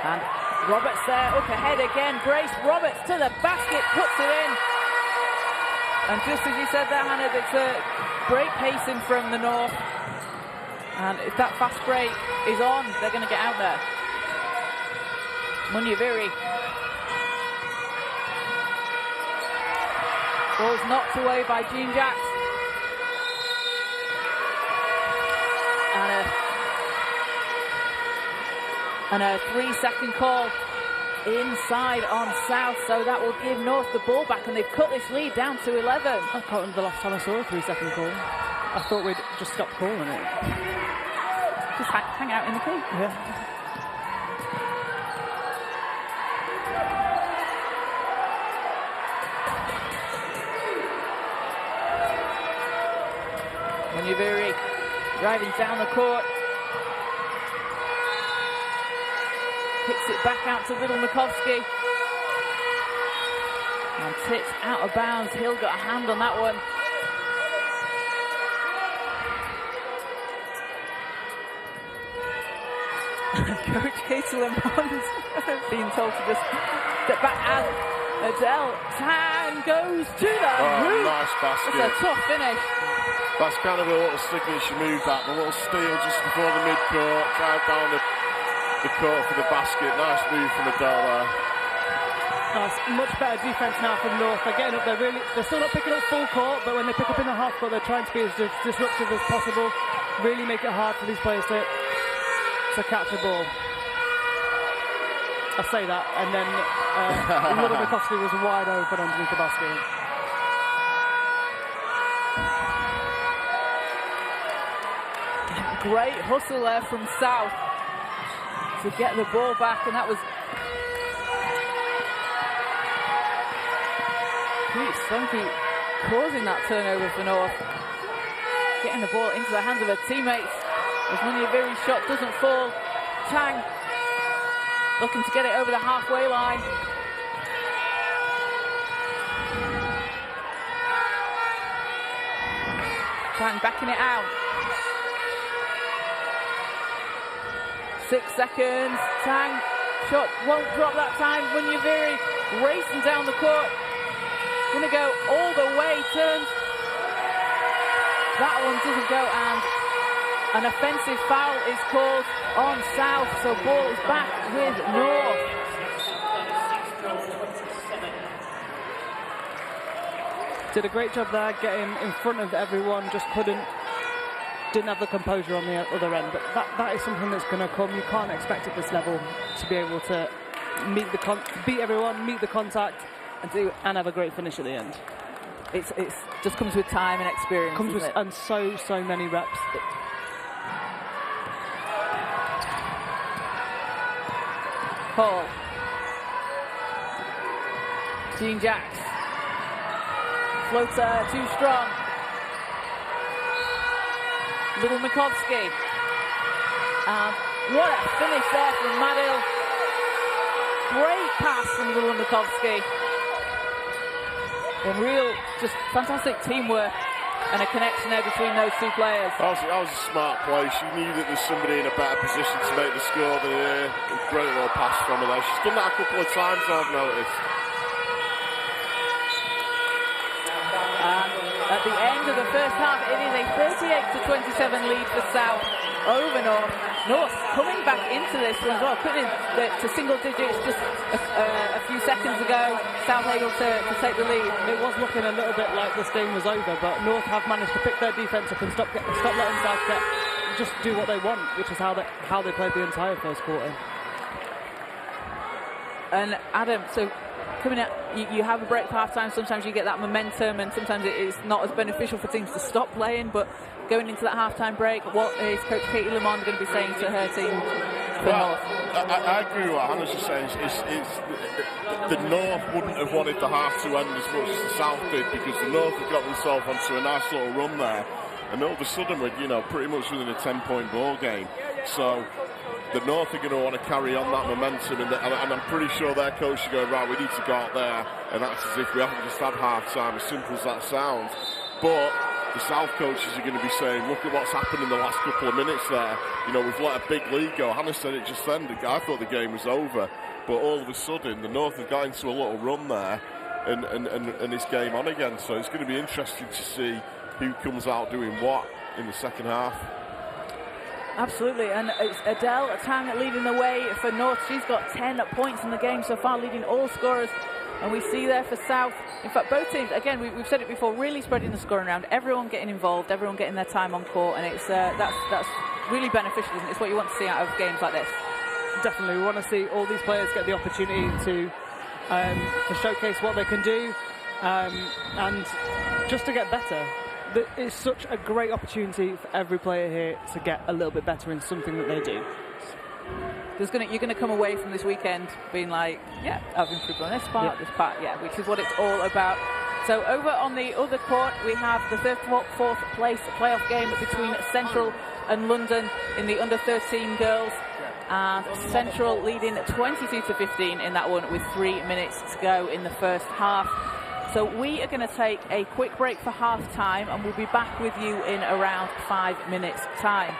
And Roberts there, up ahead again. Grace Roberts to the basket, puts it in. And just as you said there, Hannah, it's a great pacing from the North. And if that fast break is on, they're going to get out there. Munyaviri. Ball's knocked away by Jean Jacks. And a 3-second call inside on South, so that will give North the ball back, and they've cut this lead down to 11. I can't remember the last time I saw a 3-second call. I thought we'd just stop calling it. Just hang out in the key. Yeah. Munyaviri driving down the court. Kicks it back out to Little Mikovsky. And tipped out of bounds. Hill got a hand on that one. Coach Casey Lamont being told to just step back as Adele Tan goes to the hoop. Nice basket. It's a tough finish. That's kind of a little signature move, that. The little steal just before the mid-court. Drive down the court for the basket. Nice move from Adele there. Nice, much better defense now from North. They're getting up there they're still not picking up full court, but when they pick up in the half court, they're trying to be as disruptive as possible. Really make it hard for these players to catch the ball. I say that, and then Little Mikovsky was wide open underneath the basket. Great hustle there from South to get the ball back, and that was Pete Spunky causing that turnover for North. Getting the ball into the hands of her teammates. As Munyaviri's shot doesn't fall. Tang looking to get it over the halfway line. Tang backing it out. 6 seconds. Tang shot won't drop that time. Munyaviri racing down the court. Gonna go all the way, turns. That one doesn't go, and an offensive foul is called on South, so ball is back with North. Did a great job there, getting in front of everyone, just didn't have the composure on the other end, but that is something that's going to come. You can't expect at this level to be able to beat everyone, meet the contact, and have a great finish at the end. It's just comes with time and experience. Comes with and so many reps. Hall. Jean Jacks. Floater too strong. Little Mikovsky. And what a finish there from Madil. Great pass from Little Mikovsky. And real, just fantastic teamwork and a connection there between those two players. That was a smart play. She knew that there's somebody in a better position to make the score than her. A great little pass from her there. She's done that a couple of times, I've noticed. At the end of the first half, it is a 38-27 lead for South over North. North coming back into this one as well, putting it to single digits just a few seconds ago. South able to take the lead. It was looking a little bit like this game was over, but North have managed to pick their defense up and stop letting South just do what they want, which is how they played the entire first quarter. And Adam, so coming out, you have a break for half-time, sometimes you get that momentum, and sometimes it is not as beneficial for teams to stop playing, but going into that half-time break, what is Coach Katie Lamond going to be saying to her team for North? I agree with what Hannah's just saying. The North wouldn't have wanted the half to end as much as the South did, because the North have got themselves onto a nice little run there, and all of a sudden we're pretty much within a 10-point ball game. So the North are going to want to carry on that momentum, and I'm pretty sure their coach is going, right, we need to go out there and act as if we haven't just had half-time, as simple as that sounds. But the South coaches are going to be saying, look at what's happened in the last couple of minutes there. You know, we've let a big lead go. Hannah said it just then. I thought the game was over. But all of a sudden, the North have got into a little run there and it's game on again. So it's going to be interesting to see who comes out doing what in the second half. Absolutely, and it's Adele Tang leading the way for North. She's got 10 points in the game so far, leading all scorers. And we see there for South, in fact, both teams, again, we've said it before, really spreading the scoring around. Everyone getting involved, everyone getting their time on court, and it's that's really beneficial, isn't it? It's what you want to see out of games like this. Definitely, we want to see all these players get the opportunity to showcase what they can do and just to get better. It's such a great opportunity for every player here to get a little bit better in something that they do. You're going to come away from this weekend being like, yeah, I've improved on this part, this part, yeah, which is what it's all about. So over on the other court, we have the fourth place playoff game between Central and London in the under-13 girls. And Central leading 22-15 in that one with 3 minutes to go in the first half. So we are going to take a quick break for half-time, and we'll be back with you in around 5 minutes' time.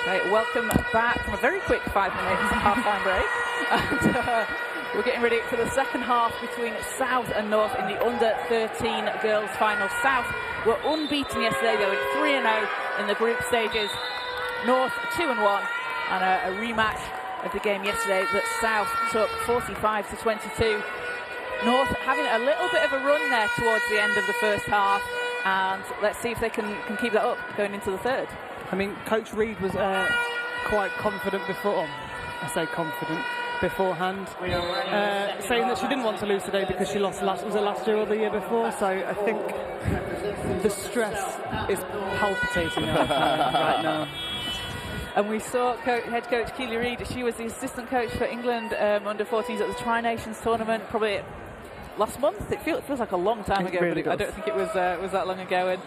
Right, welcome back from a very quick 5 minutes half-time break. And we're getting ready for the second half between South and North in the under-13 girls final. South were unbeaten yesterday. They went 3-0 in the group stages. North 2-1, and a rematch of the game yesterday that South took 45-22. North having a little bit of a run there towards the end of the first half, and let's see if they can keep that up going into the third. I mean, Coach Reid was quite confident before. I say confident beforehand, saying that she didn't want to lose today because she lost last year or the year before. So I think the stress is palpitating right now. And we saw head coach Keely Reid. She was the assistant coach for England under-14s at the Tri-Nations tournament, probably last month. It feels like a long time ago, really but I don't think it was that long ago. And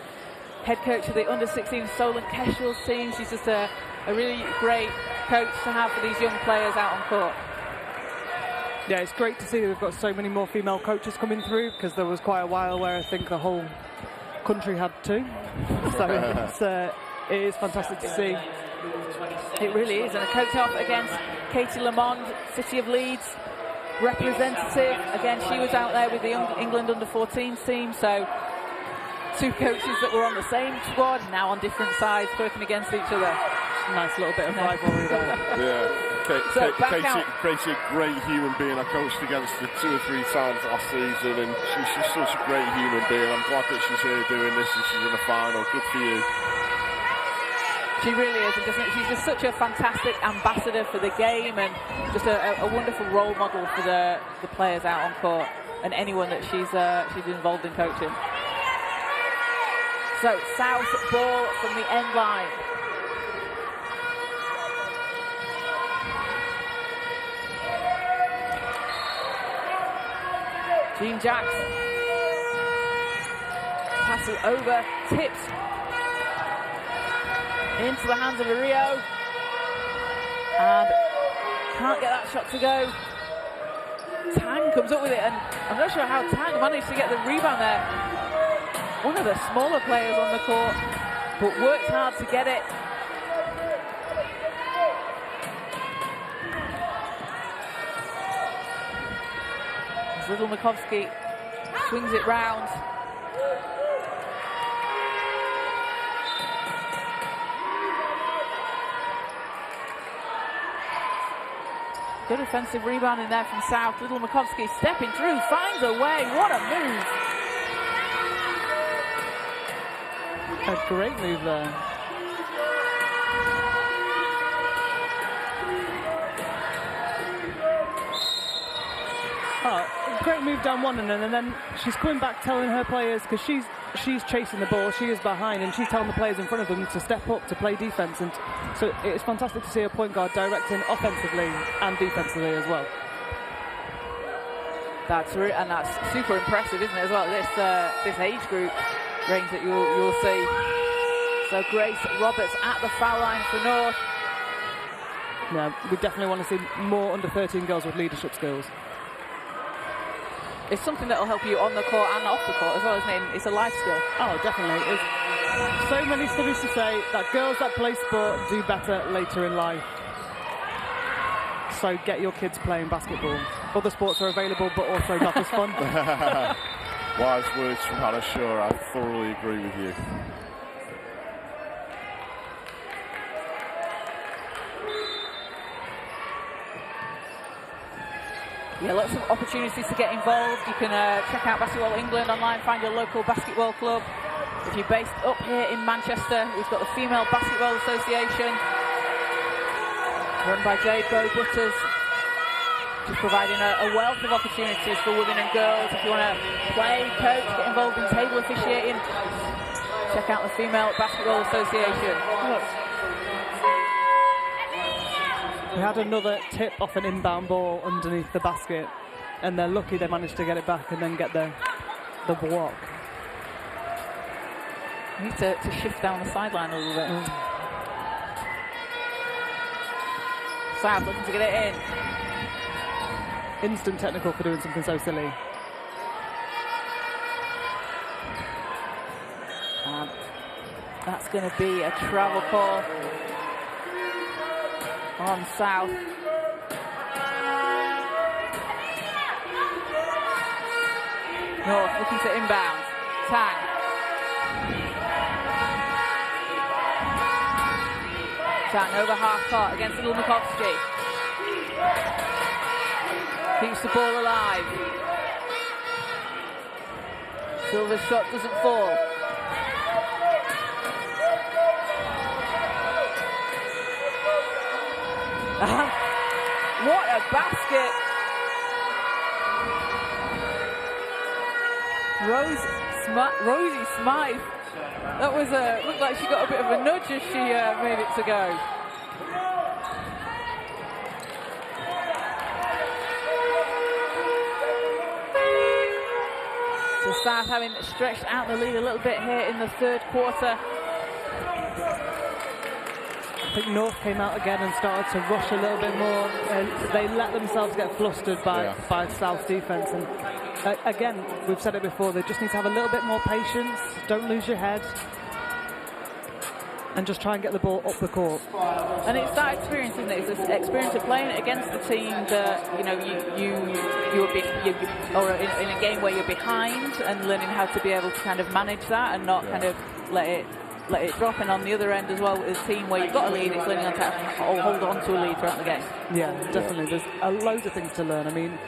head coach of the under-16 Solent Kestrel's team. She's just a really great coach to have for these young players out on court. Yeah, it's great to see that we've got so many more female coaches coming through, because there was quite a while where I think the whole country had two. So it is fantastic to see. It really is. And a coach off against Katie Lamond, City of Leeds representative. Again, she was out there with the England under-14s team. So two coaches that were on the same squad, now on different sides, working against each other. Nice little bit of rivalry there. Yeah, Katie's a great human being. I coached against her 2 or 3 times last season, and she's just such a great human being. I'm glad that she's here doing this and she's in the final. Good for you. She really is, and she's just such a fantastic ambassador for the game, and just a wonderful role model for the players out on court and anyone that she's involved in coaching. So South ball from the end line. Jean Jacks passes over, tips into the hands of Rio, and can't get that shot to go. Tang comes up with it, and I'm not sure how Tang managed to get the rebound there. One of the smaller players on the court, but worked hard to get it. As Little Makovsky swings it round. Good offensive rebound in there from South. Little Makovsky stepping through, finds a way. What a move! A great move there. Oh, great move down one, and then she's coming back telling her players, because she's chasing the ball, she is behind, and she's telling the players in front of them to step up, to play defense. And so it's fantastic to see a point guard directing offensively and defensively as well. That's super impressive, isn't it, as well? This age group range that you'll see. So Grace Roberts at the foul line for North. Yeah, we definitely want to see more under 13 girls with leadership skills. It's something that will help you on the court and off the court as well, isn't it? It's a life skill. Oh, definitely. There's so many studies to say that girls that play sport do better later in life. So get your kids playing basketball. Other sports are available, but also not as fun. Wise words from Hannah Shaw. I thoroughly agree with you. Yeah, lots of opportunities to get involved. You can check out Basketball England online, find your local basketball club. If you're based up here in Manchester, we've got the Female Basketball Association, run by Jade Bow Butters, just providing a wealth of opportunities for women and girls. If you want to play, coach, get involved in table officiating, check out the Female Basketball Association. We had another tip off an inbound ball underneath the basket, and they're lucky they managed to get it back and then get the block. You need to shift down the sideline a little bit. South looking to get it in. Instant technical for doing something so silly. That's going to be a travel call on South. North looking to inbound. Tang. Tang over half court against Little Makovsky. Keeps the ball alive. Silver's shot doesn't fall. What a basket! Rosie Smythe. That was looked like she got a bit of a nudge as she made it to go. So South having stretched out the lead a little bit here in the third quarter. I think North came out again and started to rush a little bit more, and they let themselves get flustered by South's defense. And again, we've said it before, they just need to have a little bit more patience. Don't lose your head, and just try and get the ball up the court. And it's that experience, isn't it? It's this experience of playing against the team that or in a game where you're behind, and learning how to be able to kind of manage that and not kind of let it drop. And on the other end as well, with a team where you've got a lead, it's learning how to hold on to a lead throughout the game. Yeah, definitely. There's a load of things to learn. I mean,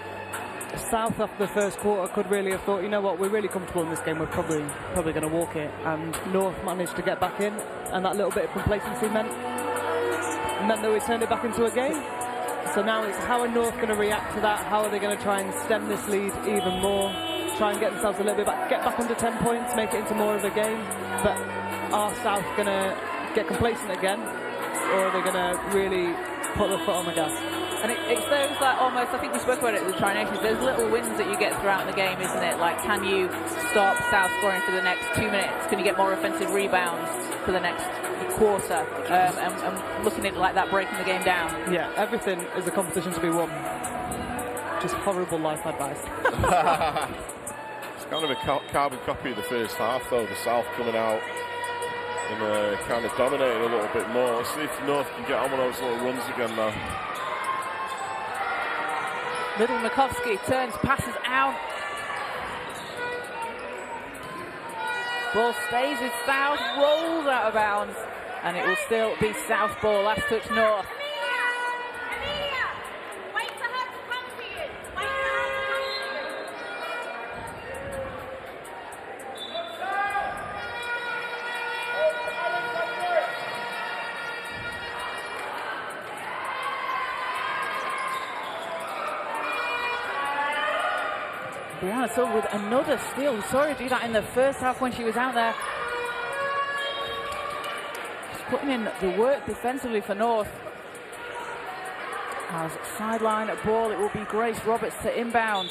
South after the first quarter could really have thought, you know what, we're really comfortable in this game, we're probably going to walk it, and North managed to get back in, and that little bit of complacency meant that we turned it back into a game. So now it's how are North going to react to that? How are they going to try and stem this lead even more? Try and get themselves a little bit back, get back under 10 points, make it into more of a game. But are South going to get complacent again, or are they going to really put their foot on the gas? And it's those like almost, I think we spoke about it with the Tri-Nations, those little wins that you get throughout the game, isn't it? Like, can you stop South scoring for the next 2 minutes? Can you get more offensive rebounds for the next quarter? And looking at it like that, breaking the game down. Yeah, everything is a competition to be won. Just horrible life advice. It's kind of a carbon copy of the first half, though. The South coming out and kind of dominating a little bit more. Let's see if North can get on with those little runs again now. Little Makovsky turns, passes out. Ball stays with South, rolls out of bounds, and it will still be South ball. Last touch North. Brianna Silver with another steal. We saw her do that in the first half when she was out there. She's putting in the work defensively for North. As sideline ball, it will be Grace Roberts to inbound.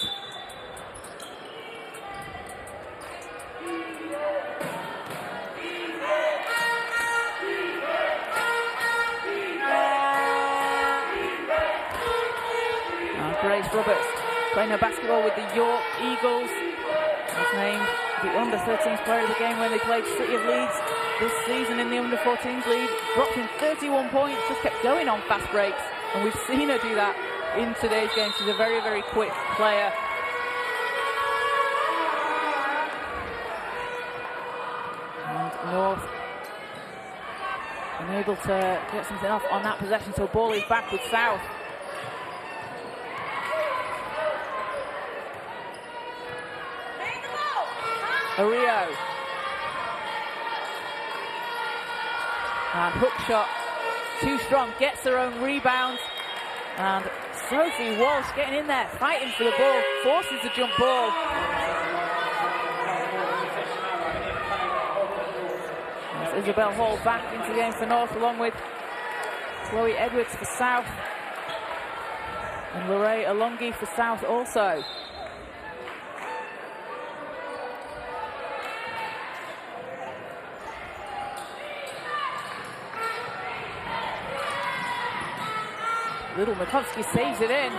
Grace Roberts playing her basketball with the York Eagles. Was named the under-13s player of the game when they played City of Leeds this season in the under-14s league. Dropped in 31 points, just kept going on fast breaks. And we've seen her do that in today's game. She's a very, very quick player. And North unable to get something off on that possession, so ball is back with South. Ario. And hook shot, too strong, gets her own rebound. And Sophie Walsh getting in there, fighting for the ball, forces the jump ball. As Isabel Hall back into the game for North, along with Chloe Edwards for South. And Lorraine Alongi for South also. Little Makovsky saves it in.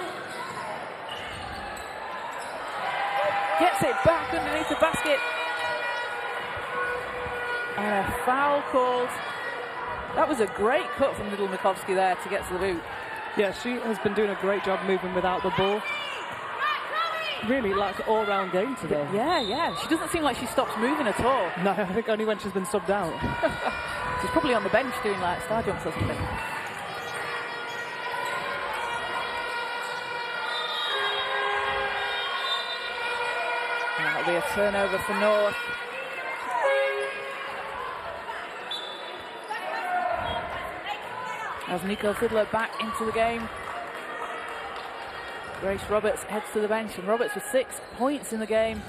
Gets it back underneath the basket. And a foul called. That was a great cut from Little Makovsky there to get to the boot. Yeah, she has been doing a great job moving without the ball. Really like all-round game today. Yeah. She doesn't seem like she stops moving at all. No, I think only when she's been subbed out. She's probably on the bench doing like star jumps or something. That'll be a turnover for North. As Nico Fiddler back into the game. Grace Roberts heads to the bench, and Roberts with 6 points in the game.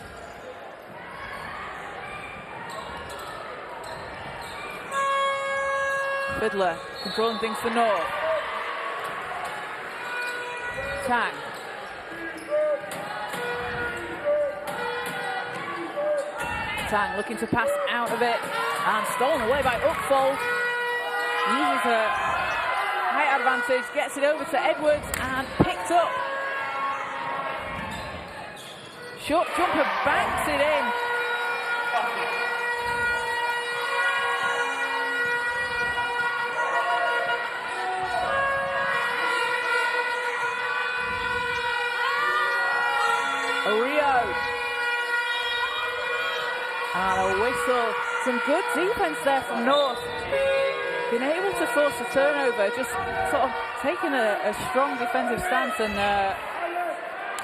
Fiddler controlling things for North. Tang. Tang looking to pass out of it, and stolen away by Upfold. Uses her height advantage, gets it over to Edwards, and picked up. Short jumper, banks it in. Ario. And a whistle. Some good defense there from North. Been able to force a turnover, just sort of taking a strong defensive stance and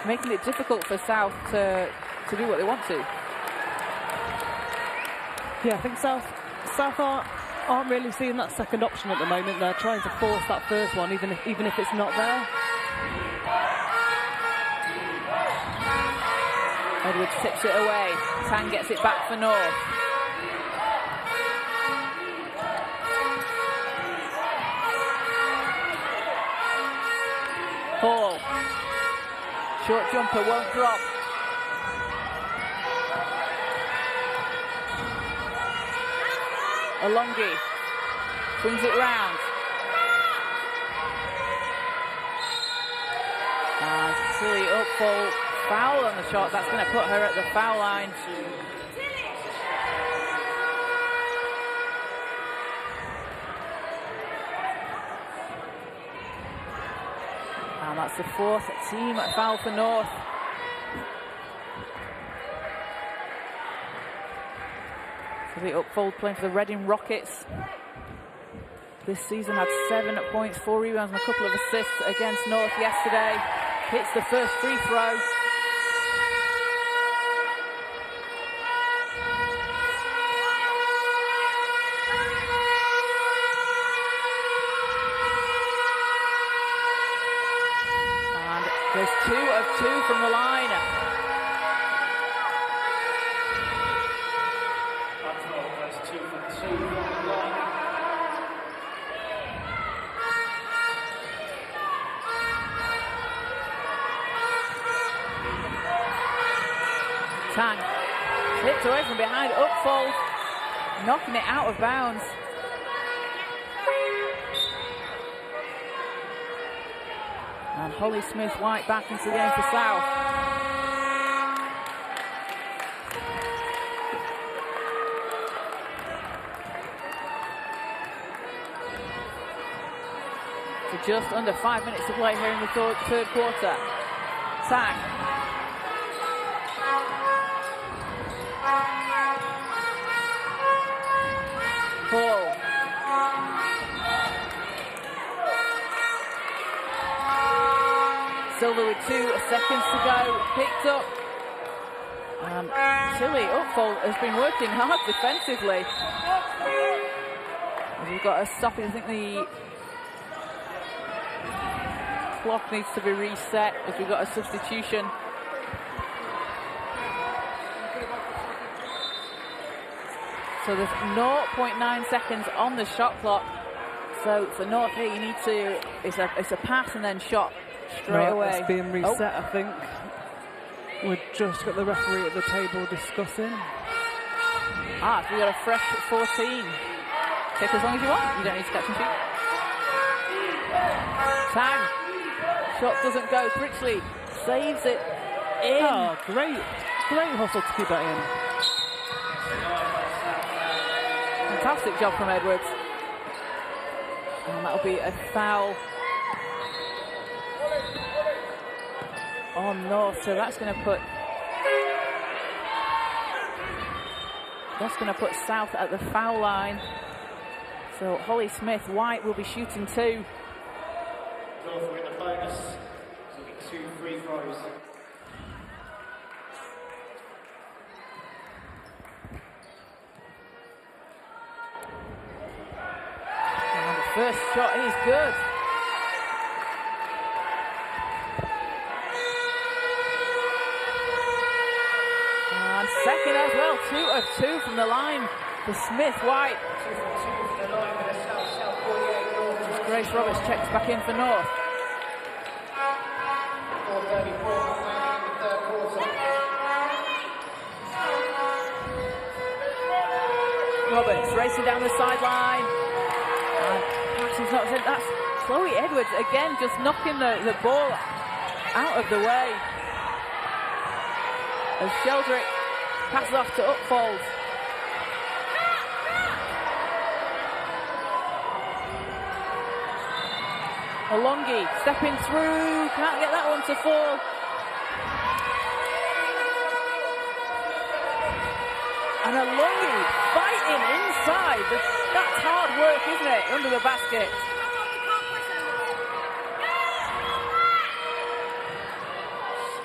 making it difficult for South to do what they want to. Yeah, I think South aren't really seeing that second option at the moment. They're trying to force that first one, even if it's not there. Edwards tips it away. Tang gets it back for North. Hall. Short jumper won't drop. Alongi swings it round. And Tilly up full. Foul on the shot. That's going to put her at the foul line. And that's the fourth team foul for North. So the Upfold playing for the Reading Rockets. This season had 7 points, 4 rebounds and a couple of assists against North yesterday. Hits the first free throw. And there's 2 of 2 from the line. Tang slipped away from behind, Upfold, knocking it out of bounds. And Holly Smith-White back into the game for South. So just under 5 minutes to play here in the third quarter. Tang. Hall. Silver with 2 seconds to go, picked up. Tilly Upfold has been working hard defensively. We've got a stoppage. I think the clock needs to be reset if we've got a substitution. So there's 0.9 seconds on the shot clock. So for North here, you need to, it's a pass and then shot straight away. It's being reset, I think. We've just got the referee at the table discussing. So we got a fresh 14. Take as long as you want. You don't need to catch and shoot. Tang. Shot doesn't go. Critchley saves it in. Oh, great hustle to keep that in. Fantastic job from Edwards. And that'll be a foul on North. So that's going to put South at the foul line. So Holly Smith-White will be shooting 2. North with the bonus. So it'll be 2 free throws. First shot is good. And second as well, 2 of 2 from the line for Smith-White. 2 from 2 from the line with a South 48 North. As Grace Roberts checks back in for North. 4:34 in the third quarter. Roberts racing down the sideline. She's not said that's Chloe Edwards again, just knocking the ball out of the way. As Sheldrick passes off to Upfold. Alongi stepping through, can't get that one to fall. And Alongi fighting inside. That's hard work, isn't it? Under the basket.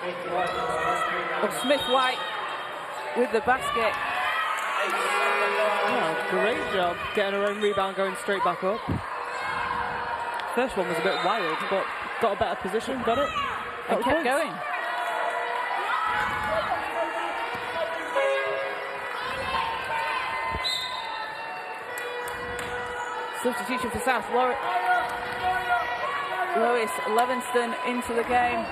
Oh, Smith-White with the basket. Oh, great job getting her own rebound, going straight back up. First one was a bit wild, but got a better position, got it. And kept going. Substitution for South. Lois Levinston into the game.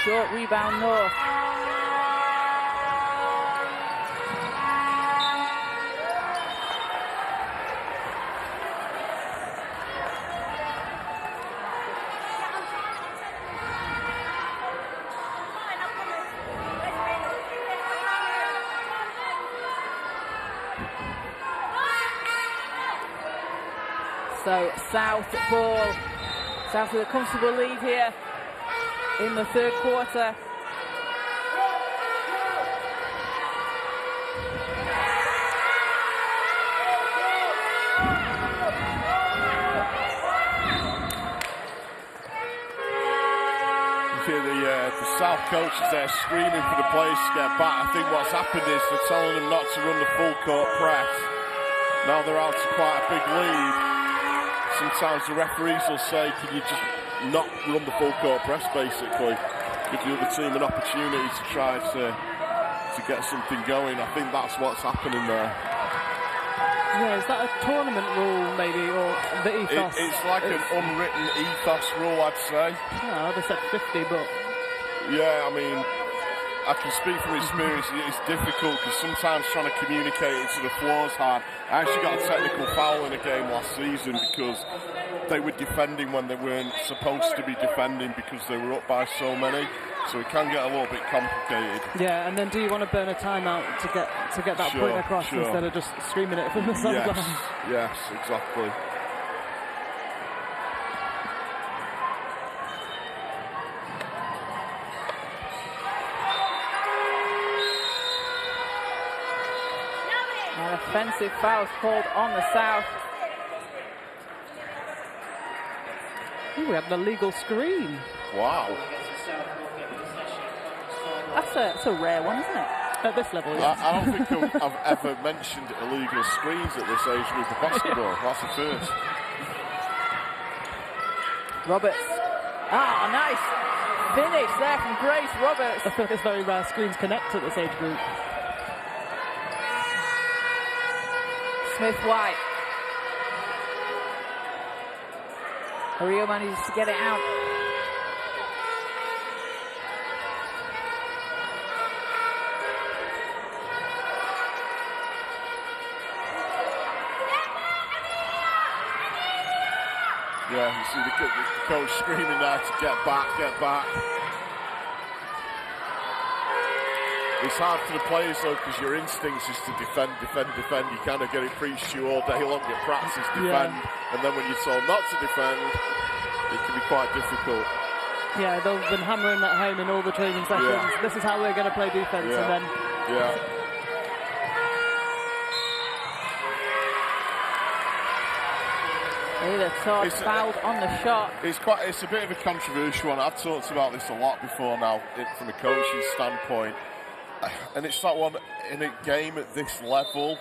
Short rebound North. So South ball. South with a comfortable lead here in the third quarter. The South coaches there screaming for the players to get back. I think what's happened is they're telling them not to run the full court press. Now they're out to quite a big lead. Sometimes the referees will say, can you just not run the full court press, basically? Give the other team an opportunity to try to get something going. I think that's what's happening there. Yeah, is that a tournament rule, maybe, or the ethos? It's like an unwritten ethos rule, I'd say. Yeah, I'd have said 50, but... Yeah, I mean, I can speak from experience. It's difficult because sometimes trying to communicate it to the floor is hard. I actually got a technical foul in a game last season because they were defending when they weren't supposed to be defending because they were up by so many. So it can get a little bit complicated. Yeah, and then do you want to burn a timeout to get that point across instead of just screaming it from the sideline? Yes, exactly. An offensive foul called on the South. Ooh, we have an illegal screen. Wow. That's a rare one, isn't it? At this level, yeah. I don't think I've ever mentioned illegal screens at this age group of basketball. That's the first. Roberts. Ah, nice finish there from Grace Roberts. I feel like it's very rare screens connect at this age group. Smith-White. Rio manages to get it out. Yeah, you see the coach screaming there to get back, get back. It's hard for the players though because your instincts is to defend, defend, defend. You kind of get it preached to you all day long at practice, defend. Yeah. And then when you're told not to defend, it can be quite difficult. Yeah, they've been hammering that home in all the training sessions. Yeah. This is how we're going to play defense, and then... Yeah. Taylor Todd fouled on the shot. It's a bit of a controversial one. I've talked about this a lot before now from a coaching standpoint. And it's that one, in a game at this level,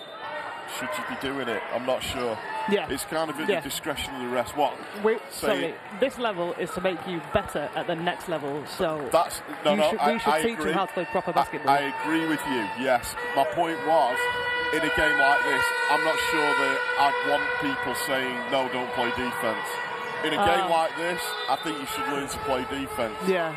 should you be doing it? I'm not sure. Yeah. It's kind of at the discretion of the rest. Sorry, this level is to make you better at the next level, so we should teach you how to play proper basketball. I agree with you, yes. My point was, in a game like this, I'm not sure that I'd want people saying, no, don't play defense. In a game like this, I think you should learn to play defense. Yeah.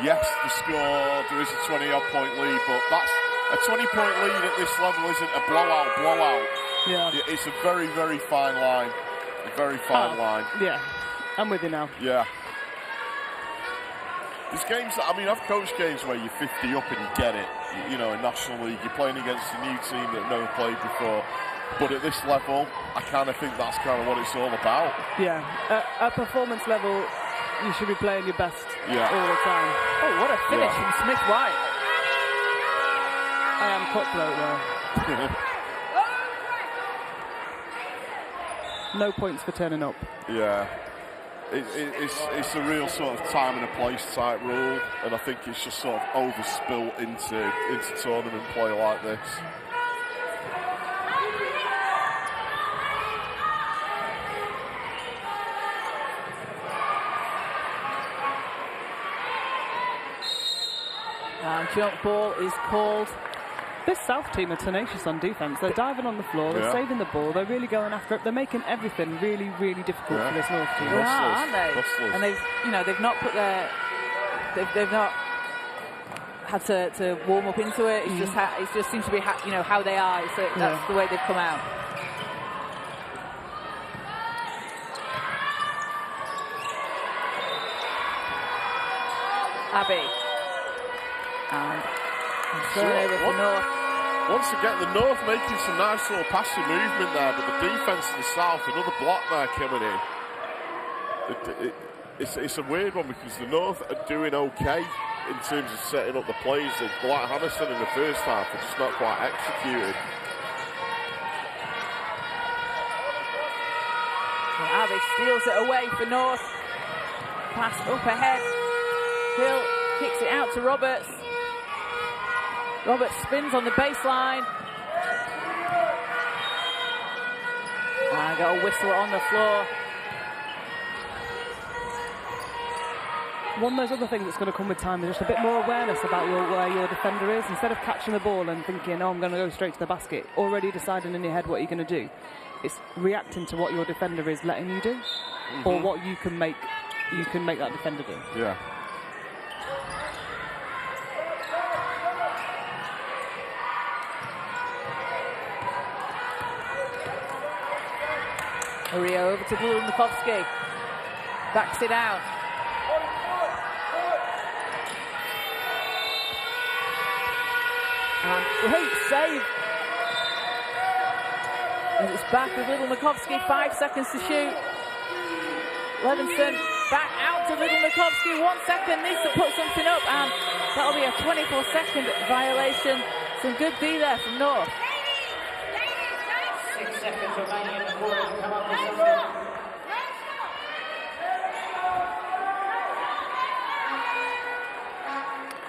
Yes, the score, there is a 20-odd point lead, but that's a 20-point lead at this level isn't a blowout. Yeah. It's a very, very fine line. A very fine line. Yeah, I'm with you now. Yeah. There's games that, I've coached games where you're 50 up and you get it. You know, in National League, you're playing against a new team that no one played before. But at this level, I kind of think that's kind of what it's all about. Yeah, at performance level, you should be playing your best all the time. Oh, what a finish from Smith White. I am cutthroat though. No points for turning up. Yeah. It's a real sort of time and a place type rule, and I think it's just sort of overspilt into tournament play like this. And jump ball is called. This South team are tenacious on defence. They're diving on the floor, they're saving the ball, they're really going after it. They're making everything really, really difficult for this North team. They are, aren't they? And they've not put their, they've not had to warm up into it. It's just it just seems to be how they are. So that's the way they've come out. Abbey. And turnover for North. Once again, the North making some nice little passing movement there, but the defence of the South, another block there coming in. It's a weird one because the North are doing okay in terms of setting up the plays. Like Hannah said in the first half, they're just not quite executed. And Abbey steals it away for North. Pass up ahead. Hill kicks it out to Roberts. Roberts spins on the baseline. And got a whistle on the floor. One of those other things that's going to come with time is just a bit more awareness about where your defender is. Instead of catching the ball and thinking, oh, I'm going to go straight to the basket, already deciding in your head what you're going to do. It's reacting to what your defender is letting you do, or what you can make that defender do. Yeah. Maria over to Blumnikovsky. Backs it out. And great save. And it's back with Blumnikovsky. 5 seconds to shoot. Levinson back out to Blumnikovsky. 1 second. Needs to put something up. And that'll be a 24-second violation. Some good D there from North. 6 seconds remaining in the quarter. Come up with something.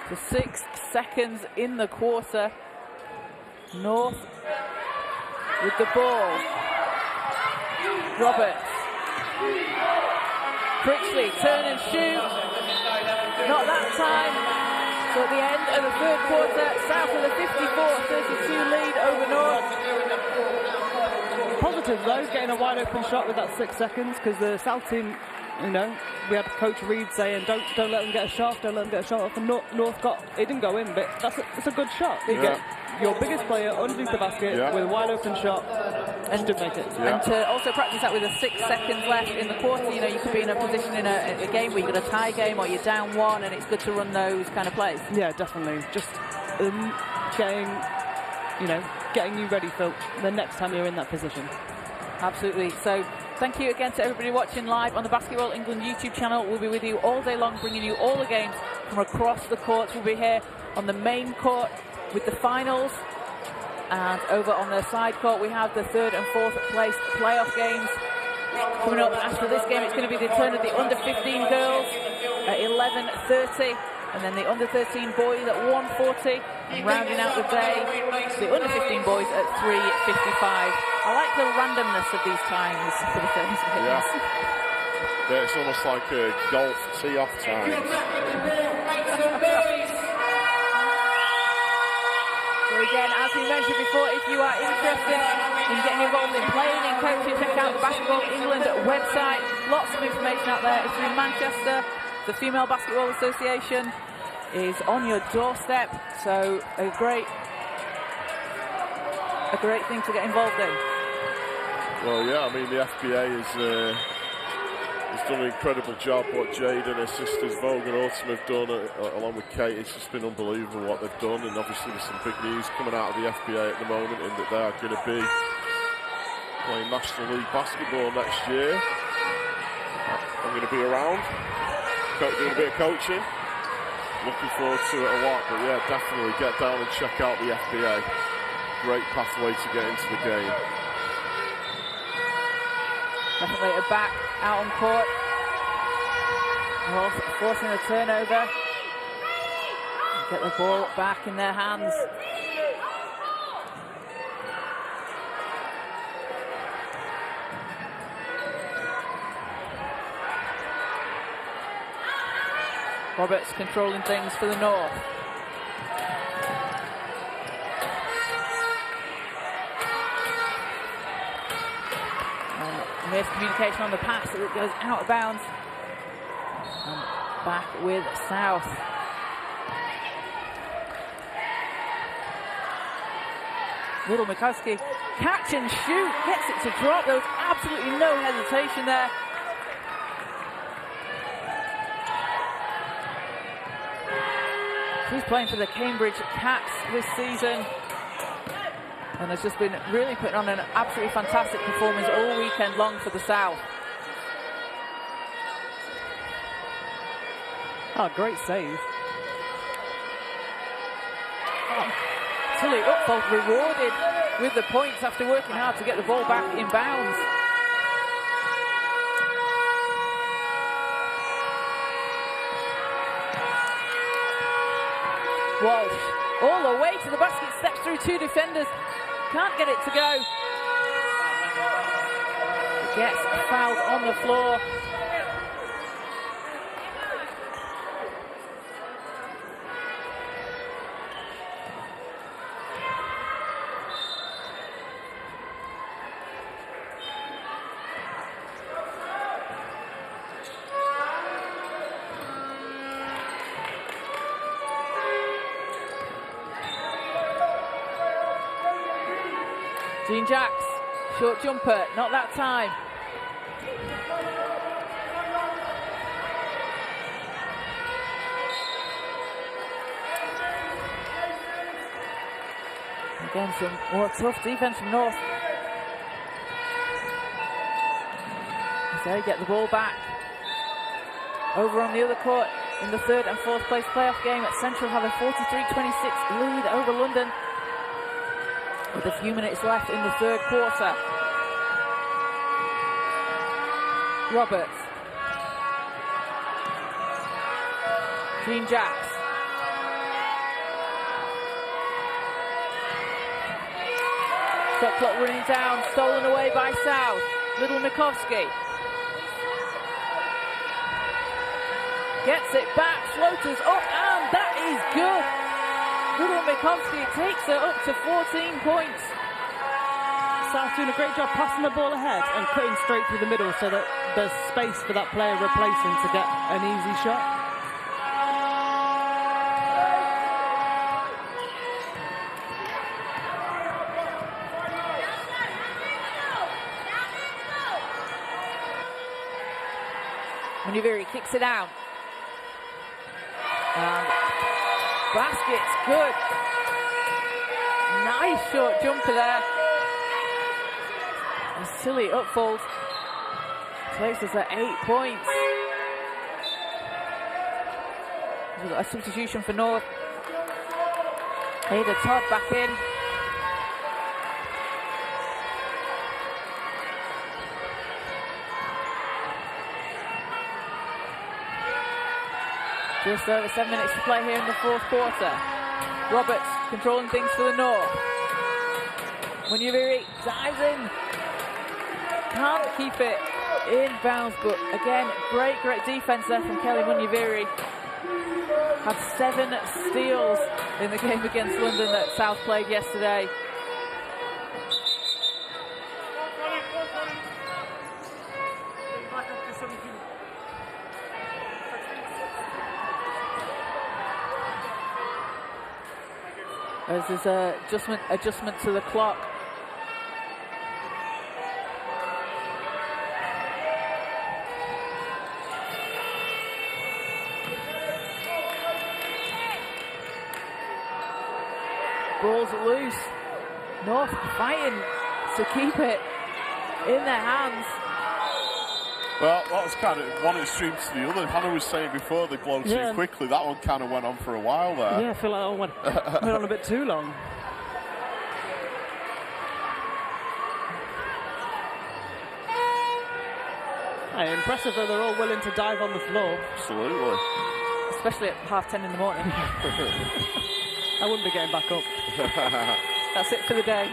So 6 seconds in the quarter. North with the ball. Roberts. Critchley, turn and shoot. Not that time. So at the end of the third quarter, South with a 54-32 lead over North. Positive though, getting a wide open shot with that 6 seconds, because the South team, we had Coach Reed saying don't let them get a shot, don't let them get a shot off, and North got, it didn't go in, but it's a good shot. You get your biggest player underneath the basket with a wide open shot and didn't make it. And to also practice that with the 6 seconds left in the quarter, you could be in a position in a game where you've got a tie game or you're down 1, and it's good to run those kind of plays. Yeah, definitely. Just getting you ready for the next time you're in that position. Absolutely. So thank you again to everybody watching live on the Basketball England YouTube channel. We'll be with you all day long, bringing you all the games from across the courts. We'll be here on the main court with the finals, and over on the side court we have the 3rd and 4th place playoff games. Coming up after this game, it's going to be the turn of the under-15 girls at 11:30, and then the under-13 boys at 1:40, and rounding out the day, the under-15 boys at 3:55. I like the randomness of these times for the 30 seconds. Yeah, it's almost like a golf tee-off time. So again, as we mentioned before, if you are interested in getting involved in playing and coaching, check out the Basketball England website. Lots of information out there. If you're in Manchester, the Female Basketball Association is on your doorstep. So a great thing to get involved in. Well, yeah, I mean, the FBA has done an incredible job. What Jade and her sisters, Vogue and Autumn, have done, along with Kate, it's just been unbelievable what they've done. And obviously there's some big news coming out of the FBA at the moment, in that they are going to be playing National League basketball next year. I'm going to be around, doing a bit of coaching. Looking forward to it a lot, but yeah, definitely get down and check out the FBA. Great pathway to get into the game. Definitely a back out on court. North forcing a turnover. Get the ball back in their hands. Roberts controlling things for the North. Miscommunication on the pass, it goes out of bounds. And back with South. Little Mikowski, catch and shoot, gets it to drop. There was absolutely no hesitation there. She's playing for the Cambridge Cats this season and has just been really putting on an absolutely fantastic performance all weekend long for the South. Oh, great save. Oh, Tilly Upfold rewarded with the points after working hard to get the ball back in bounds. Walsh all the way to the basket, steps through two defenders, can't get it to go. Gets fouled on the floor. Jean Jacks, short jumper, not that time. Again, some more tough defense from North. As they get the ball back. Over on the other court in the third and fourth place playoff game at Central have a 43-26 lead over London, with a few minutes left in the third quarter. Roberts. Jean Jacks. Shot clock running down, stolen away by South. Little Mikowski. Gets it back, floaters up, and that is good. Little Mikowski takes her up to 14 points. South doing a great job passing the ball ahead and cutting straight through the middle so that there's space for that player replacing to get an easy shot. Manuviri kicks it out. And basket's good. Nice short jumper there. And Silly Upfold takes us at 8 points. We've got a substitution for North. Ada Todd back in. Just over 7 minutes to play here in the fourth quarter. Roberts controlling things for the North. Manuviri dives in. Can't keep it in bounds, but again, great defense there from Kelly Manuviri. Had 7 steals in the game against London that South played yesterday. As there's an adjustment to the clock. Ball's loose. North fighting to keep it. in their hands. Well, that was kind of one extreme to the other. Hannah was saying before they blow too quickly. That one kind of went on for a while there. Yeah, I feel like I went on a bit too long. Hey, impressive that they're all willing to dive on the floor. Absolutely. Especially at 10:30 in the morning. I wouldn't be getting back up. That's it for the day.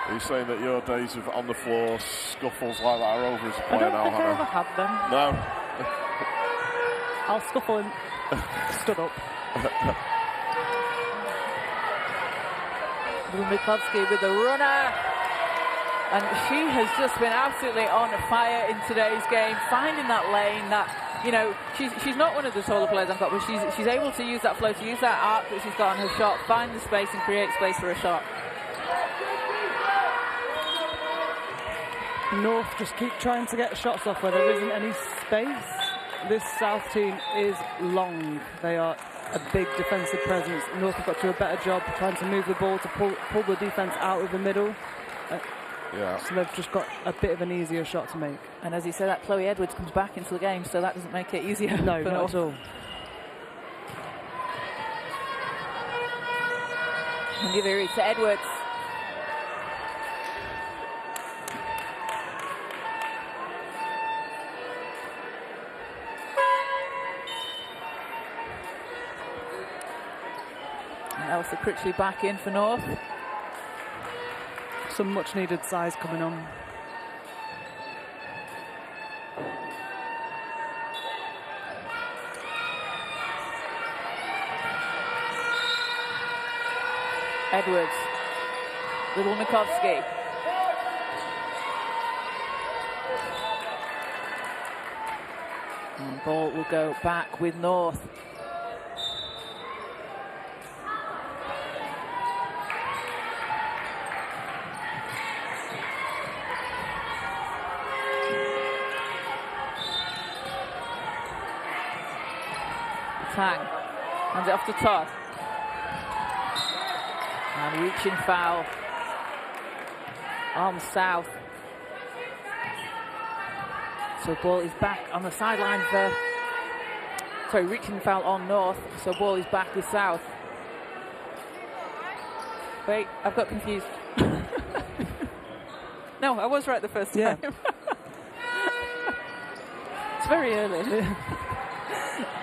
Are you saying that your days of on the floor scuffles like that are over as a I player don't now, think I Hannah? ever had them. No. I'll scuffle and stood up. Mikovsky with the runner. And she has just been absolutely on fire in today's game, finding that lane, that, you know, she's not one of the taller players I've got, but she's able to use that flow, to use that arc that she's got on her shot, find the space and create space for a shot. North just keep trying to get shots off where there isn't any space. This South team is long. They are a big defensive presence. North have got to do a better job trying to move the ball to pull the defense out of the middle. So they've just got a bit of an easier shot to make. And as you say, that Chloe Edwards comes back into the game, so that doesn't make it easier. No, not North. at all. And give it to Edwards. And Elsa Critchley back in for North. Some much needed size coming on. Edwards, Little Mikovsky. And ball will go back with North. Tang hands it off to Todd. And reaching foul on South. So ball is back on the sideline for... Sorry, reaching foul on North. So ball is back with South. Wait, I've got confused. No, I was right the first time. Yeah. It's very early.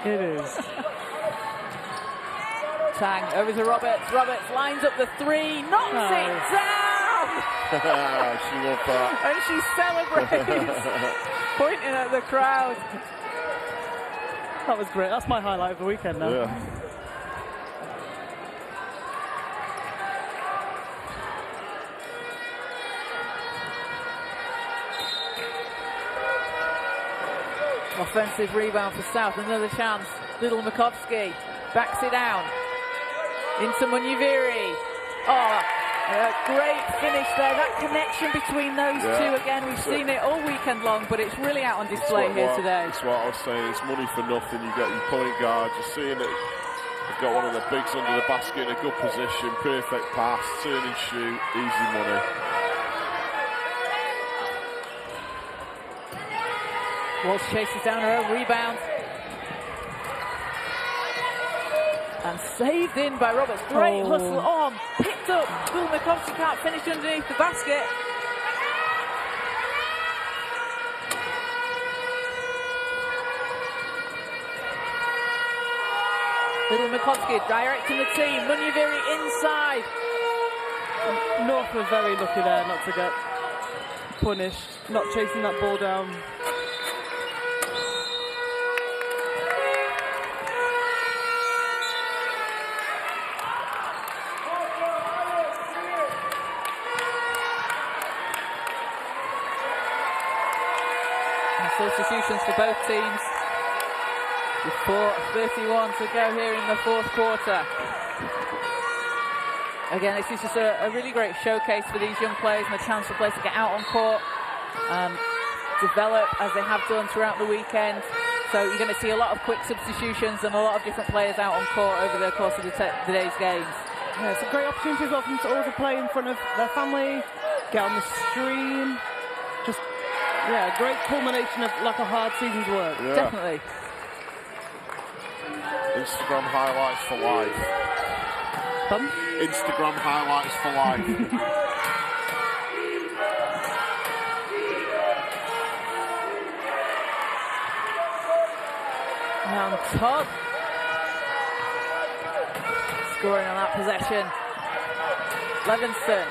It is. Tang over to Roberts. Roberts lines up the three, knocks it down! She loved that. And she celebrates, pointing at the crowd. That was great. That's my highlight of the weekend now. Yeah. Offensive rebound for South, another chance. Little Mikovsky backs it down into Munyaviri. Oh, a great finish there. That connection between those two, again, we've seen it all weekend long, but it's really out on display here today. That's what I was saying. It's money for nothing. You get your point guard, you're seeing it. You've got one of the bigs under the basket in a good position, perfect pass, turn and shoot, easy money. Walsh chases down her own rebound. And saved in by Roberts. Great hustle on. Picked up. Little Mikovsky can't finish underneath the basket. Little Mikovsky directing the team. Munyaviri inside. North were very lucky there not to get punished, not chasing that ball down. Substitutions for both teams. With 4:31 to go here in the fourth quarter. Again, this is just a really great showcase for these young players and a chance for players to get out on court and develop as they have done throughout the weekend. So you're going to see a lot of quick substitutions and a lot of different players out on court over the course of today's games. Yeah, it's a great opportunity as well for them to also play in front of their family, get on the stream. Just, yeah, a great culmination of like a hard season's work. Yeah. Definitely. Instagram highlights for life. Pardon? Instagram highlights for life. And Todd scoring on that possession. Levinston.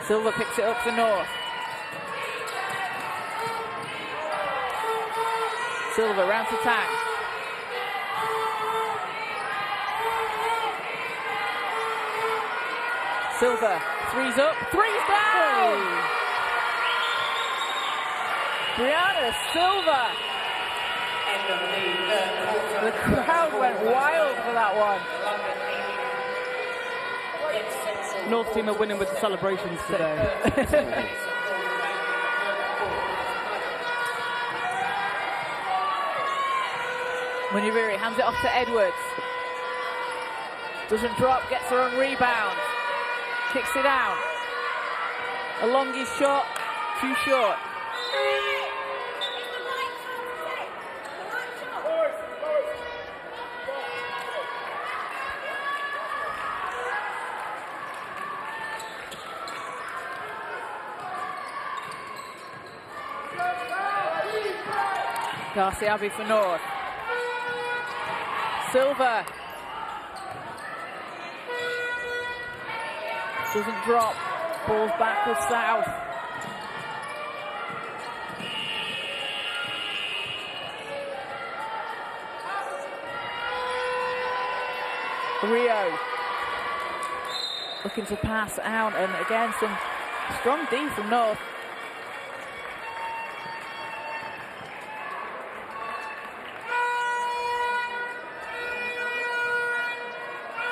Silva picks it up for North. Silva round to Tang. Silva, three's up, three's down! Brianna Silva. The crowd went wild for that one. North team are winning with the celebrations today. Muniviri hands it off to Edwards. Doesn't drop, gets her own rebound. Kicks it out. A longish shot, too short. Darcy Abbey for North. Silva. Doesn't drop. Ball's back with South. Rio. Looking to pass out, and again some strong D from North.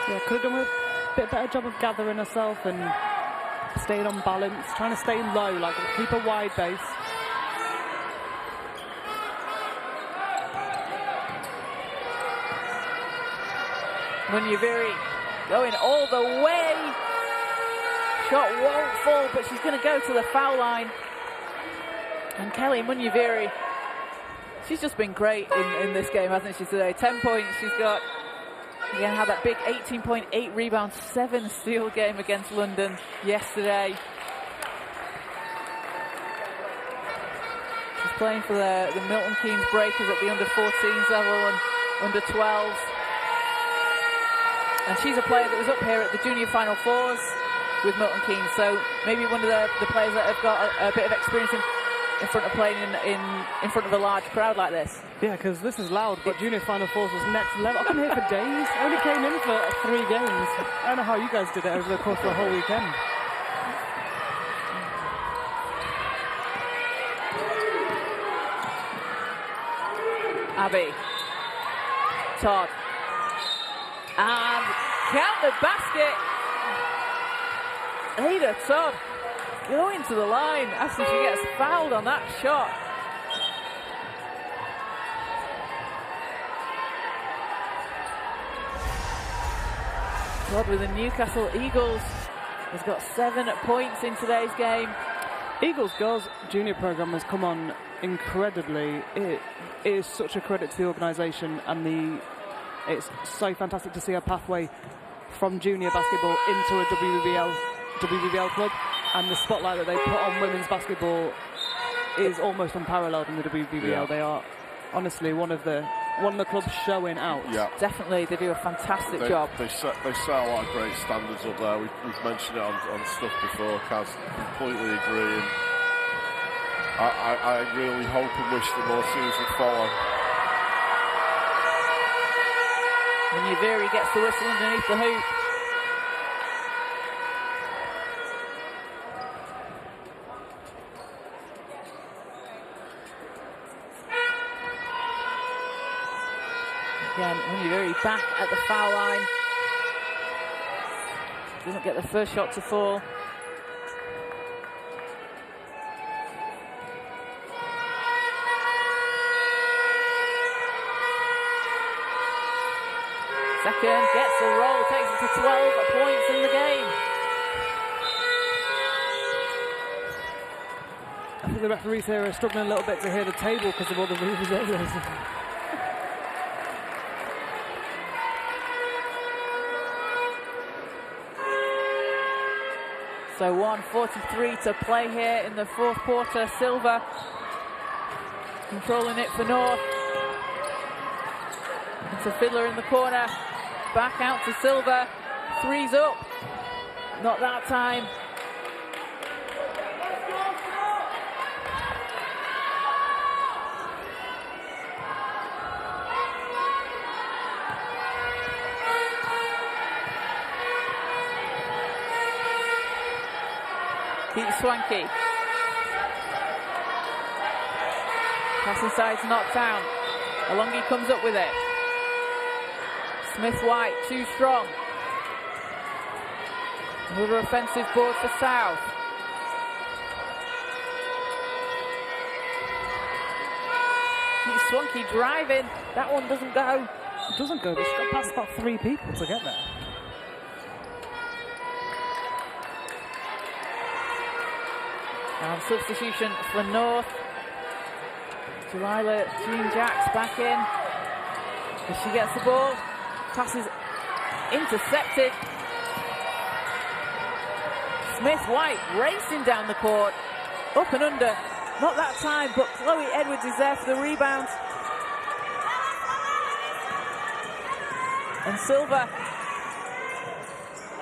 Yeah, could have done a bit better job of gathering herself and staying on balance, trying to stay low, like keep a wide base. Muniviri going all the way. Shot won't fall, but she's going to go to the foul line. And Kelly Muniviri, she's just been great in this game, hasn't she, today? 10 points she's got. Again, had that big 18.8 rebound, 7 steal game against London yesterday. She's playing for the Milton Keynes Breakers at the under-14s level and under-12s. And she's a player that was up here at the junior Final Fours with Milton Keynes, so maybe one of the players that have got a bit of experience in front of playing in front of a large crowd like this. Yeah, because this is loud, but junior Final Fours was next level. I've been here for days. I only came in for 3 games. I don't know how you guys did it over the course of the whole weekend. Abby. Todd. And count the basket. Ada Todd going to the line after she gets fouled on that shot. Todd with the Newcastle Eagles has got 7 points in today's game. Eagles Girls Junior program has come on incredibly. It is such a credit to the organisation, and it's so fantastic to see a pathway from junior basketball into a WBBL club, and the spotlight that they put on women's basketball is almost unparalleled in the WBBL. Yeah. They are honestly one of the clubs showing out. Yeah, Definitely, they do a fantastic job. They set a lot of great standards up there. We've mentioned it on stuff before. Kaz, completely agree. And I really hope and wish that more teams would follow. Muniviri gets the whistle underneath the hoop. Again, Muniviri back at the foul line. Doesn't get the first shot to fall. second, gets the roll, takes it to 12 points in the game. I think the referees here are struggling a little bit to hear the table because of all the vuvuzelas. So 1:43 to play here in the fourth quarter. Silver controlling it for North. It's a Fiddler in the corner. Back out to Silver. Three's up. Not that time. Keeps Swanky. Pass inside's knocked down. Alongi comes up with it. Smith-White, too strong. Another offensive board for South. Keeps Swanky driving. That one doesn't go. It doesn't go, but she's got past about 3 people to get there. And substitution for North. Delilah Jean-Jacques back in. As she gets the ball. Passes intercepted. Smith-White racing down the court. Up and under. Not that time, but Chloe Edwards is there for the rebound. And Silver,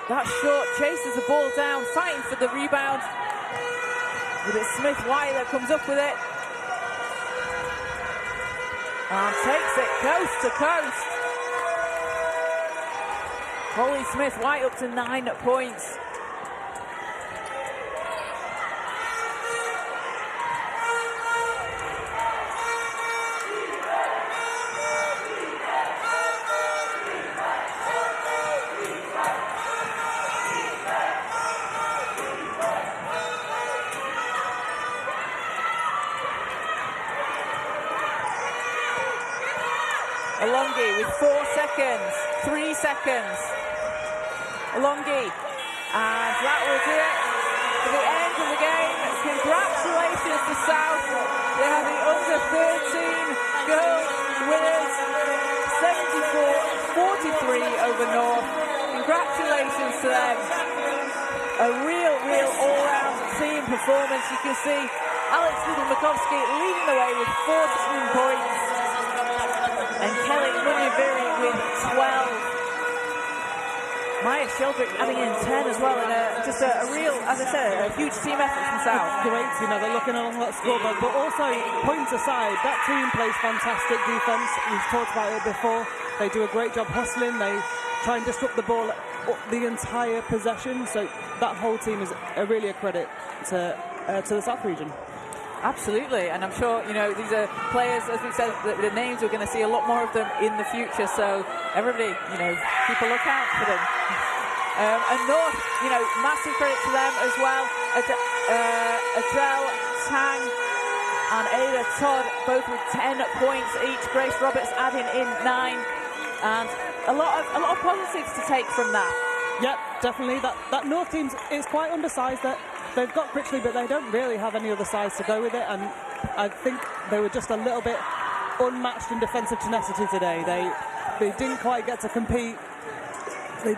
that short, chases the ball down, fighting for the rebound. But it's Smith-White that comes up with it. And takes it coast to coast. Holly Smith-White up to 9 points. Alongi with 4 seconds, 3 seconds. Alongi, and that will do it for the end of the game. Congratulations to South. They have the under-13 girls winners, 74-43 over North. Congratulations to them. A real all-round team performance. You can see Alex Little-Makovsky leading the way with 14 points. And Kelly Munyaviri with 12. Maya Sheldrick adding in 10 as well. And just a real, as I said, a huge team effort from South. Great, they're looking along that scoreboard. But also, points aside, that team plays fantastic defense. We've talked about it before. They do a great job hustling. They try and disrupt the ball the entire possession. So that whole team is really a credit to the South region. Absolutely, and I'm sure, these are players, as we said, the names, we're going to see a lot more of them in the future, so everybody, keep a lookout for them. And North, massive credit to them as well. Adele Tang and Ada Todd, both with 10 points each. Grace Roberts adding in 9, and a lot of positives to take from that. Yeah, definitely. That North team is quite undersized. They've got Critchley, but they don't really have any other size to go with it, and I think they were just a little bit unmatched in defensive tenacity today. They didn't quite get to compete. They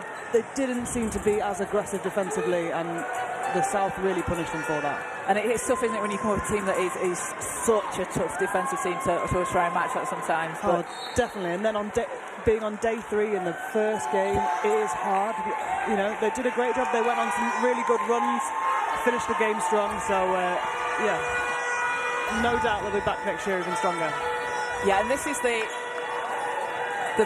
didn't seem to be as aggressive defensively, and the South really punished them for that. And it's tough, isn't it, when you come up with a team that is such a tough defensive team to try and match that sometimes. But definitely. And then being on day 3 in the first game, it is hard. They did a great job. They went on some really good runs. Finished the game strong, so no doubt they'll be back next year even stronger. Yeah, and this is the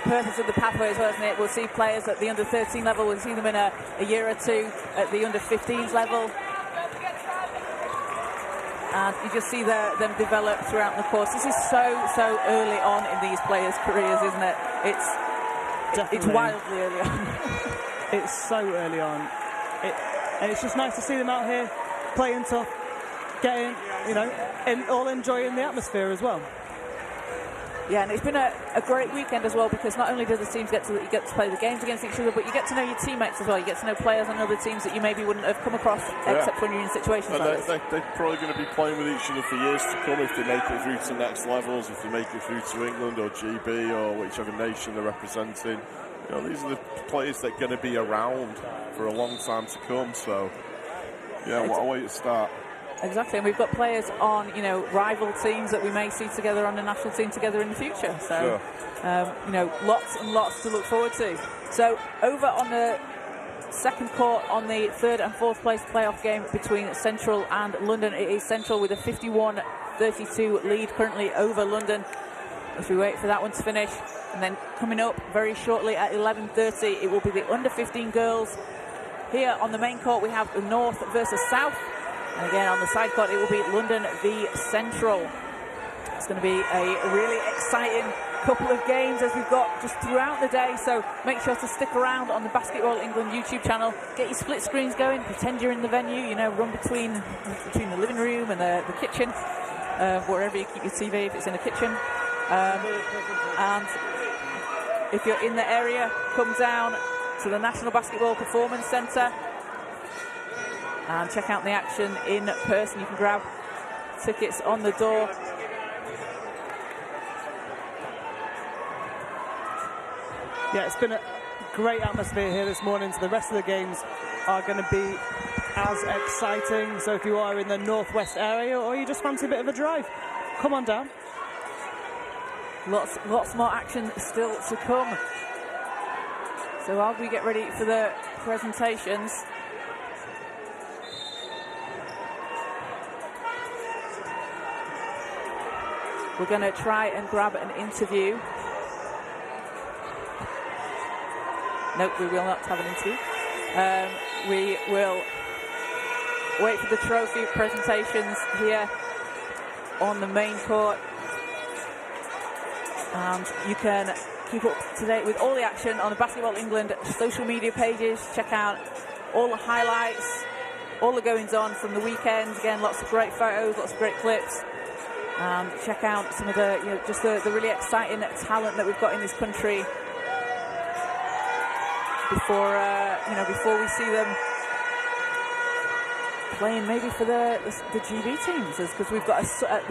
purpose of the pathway as well, isn't it? We'll see players at the under-13 level, we'll see them in a year or 2 at the under-15s level. And you just see them develop throughout the course. This is so early on in these players' careers, isn't it? It's wildly early on. It's so early on. And it's just nice to see them out here playing tough, getting, and all enjoying the atmosphere as well. Yeah, and it's been a great weekend as well, because not only do the teams get to play the games against each other, but you get to know your teammates as well. You get to know players on other teams that you maybe wouldn't have come across, except when you're in situations and like this. They're probably going to be playing with each other for years to come if they make it through to next levels, if they make it through to England or GB or whichever nation they're representing. You know, these are the players that are going to be around for a long time to come. So, yeah, what a way to start. Exactly, and we've got players on, you know, rival teams that we may see together on the national team together in the future. So, you know, lots and lots to look forward to. So, over on the second court on the third and fourth place playoff game between Central and London, it is Central with a 51-32 lead currently over London as we wait for that one to finish. And then coming up very shortly at 11:30, it will be the under-15 girls. Here on the main court, we have the North versus South. And again, on the side court, it will be London v Central. It's going to be a really exciting couple of games as we've got just throughout the day. So make sure to stick around on the Basketball England YouTube channel. Get your split screens going. Pretend you're in the venue. You know, run between the living room and the kitchen, wherever you keep your TV, if it's in the kitchen. And if you're in the area, come down to the National Basketball Performance Centre and check out the action in person. You can grab tickets on the door. Yeah, it's been a great atmosphere here this morning, so the rest of the games are going to be as exciting. So if you are in the northwest area or you just fancy a bit of a drive, come on down. Lots more action still to come. So while we get ready for the presentations, we're going to try and grab an interview. Nope, we will not have an interview. We will wait for the trophy presentations here on the main court. And you can keep up to date with all the action on the Basketball England social media pages. Check out all the highlights, all the goings on from the weekend. Again, lots of great photos, lots of great clips. And check out some of the, you know, just the really exciting talent that we've got in this country before we see them playing maybe for the GB teams, because we've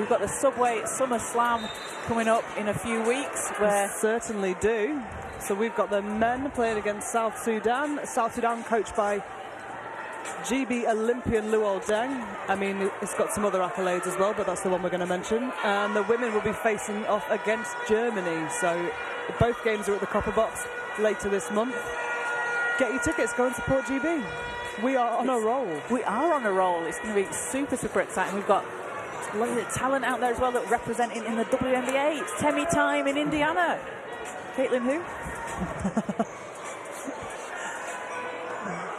got the Subway Summer Slam coming up in a few weeks. We certainly do. So we've got the men playing against South Sudan. South Sudan coached by GB Olympian Luol Deng. I mean, it's got some other accolades as well, but that's the one we're going to mention. And the women will be facing off against Germany. So both games are at the Copper Box later this month. Get your tickets, go and support GB. We are on a roll. We are on a roll. It's going to be super, super exciting. We've got a lot of talent out there as well that representing in the WNBA. It's Temi time in Indiana. Caitlin who?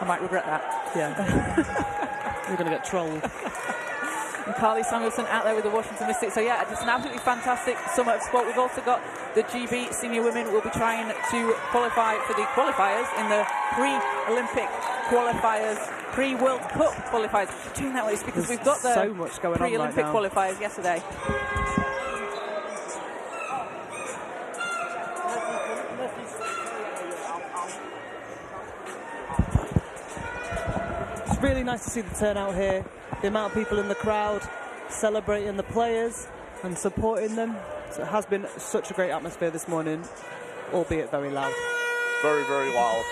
I might regret that. Yeah. We're going to get trolled. And Carly Samuelson out there with the Washington Mystics. So yeah, just an absolutely fantastic summer of sport. We've also got the GB senior women will be trying to qualify for the qualifiers in the pre-Olympic qualifiers, pre-World Cup qualifiers. We're doing that way because we've got the so much going on pre-Olympic right now. qualifiers yesterday. It's really nice to see the turnout here, the amount of people in the crowd celebrating the players and supporting them. So it has been such a great atmosphere this morning, albeit very loud. Very, very loud.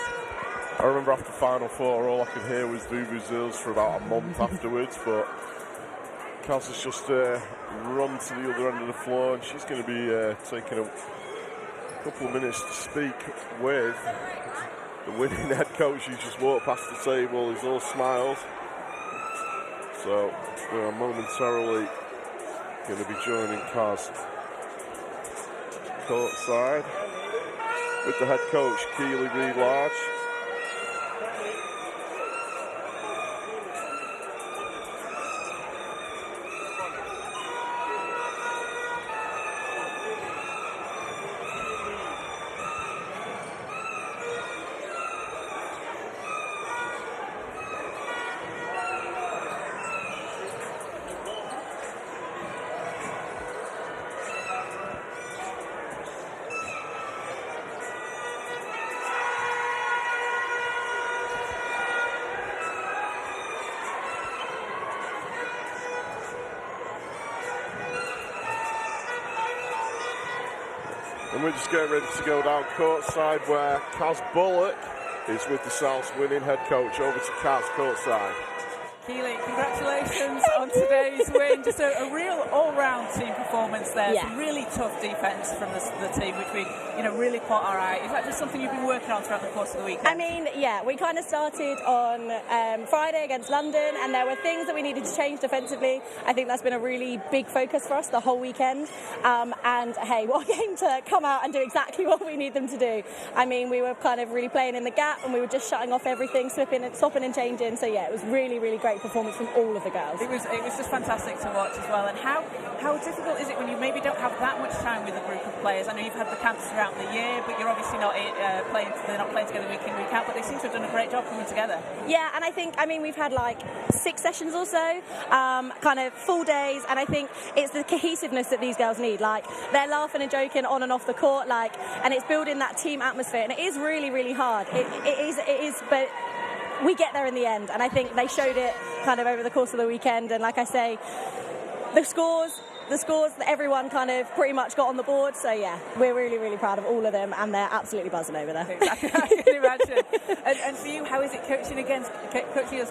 I remember after Final Four, all I could hear was vuvuzelas for about a month afterwards, but Kaz has just run to the other end of the floor, and she's going to be taking a couple of minutes to speak with the winning head coach who just walked past the table. He's all smiles. So we are momentarily going to be joining Kaz courtside with the head coach, Keely Reid Large. And we're just getting ready to go down courtside where Kaz Bullock is with the South's winning head coach. Over to Kaz courtside. Keely, congratulations on today's win. Just a real all-round team performance there. Some really tough defence from the team, which we, really caught our eye. Is that just something you've been working on throughout the course of the weekend? I mean, yeah, we kind of started on Friday against London, and there were things that we needed to change defensively. I think that's been a really big focus for us the whole weekend. And hey, what a game to come out and do exactly what we need them to do. I mean, we were kind of really playing in the gap, and we were just shutting off everything, swapping and changing. So yeah, it was really, really great performance from all of the girls. It was just fantastic to watch as well. And how difficult is it when you maybe don't have that much time with a group of players? I know you've had the camps throughout the year, but you're obviously not playing. They're not playing together week in, week out. But they seem to have done a great job coming together. Yeah, and I mean, we've had like 6 sessions or so, kind of full days, and I think it's the cohesiveness that these girls need. Like, they're laughing and joking on and off the court, and it's building that team atmosphere, and it is really, really hard. It is, but we get there in the end, and I think they showed it kind of over the course of the weekend. And like I say, the scores that everyone kind of pretty much got on the board. So yeah, we're really, really proud of all of them, and they're absolutely buzzing over there. Exactly, I can imagine. And for you, how is it coaching against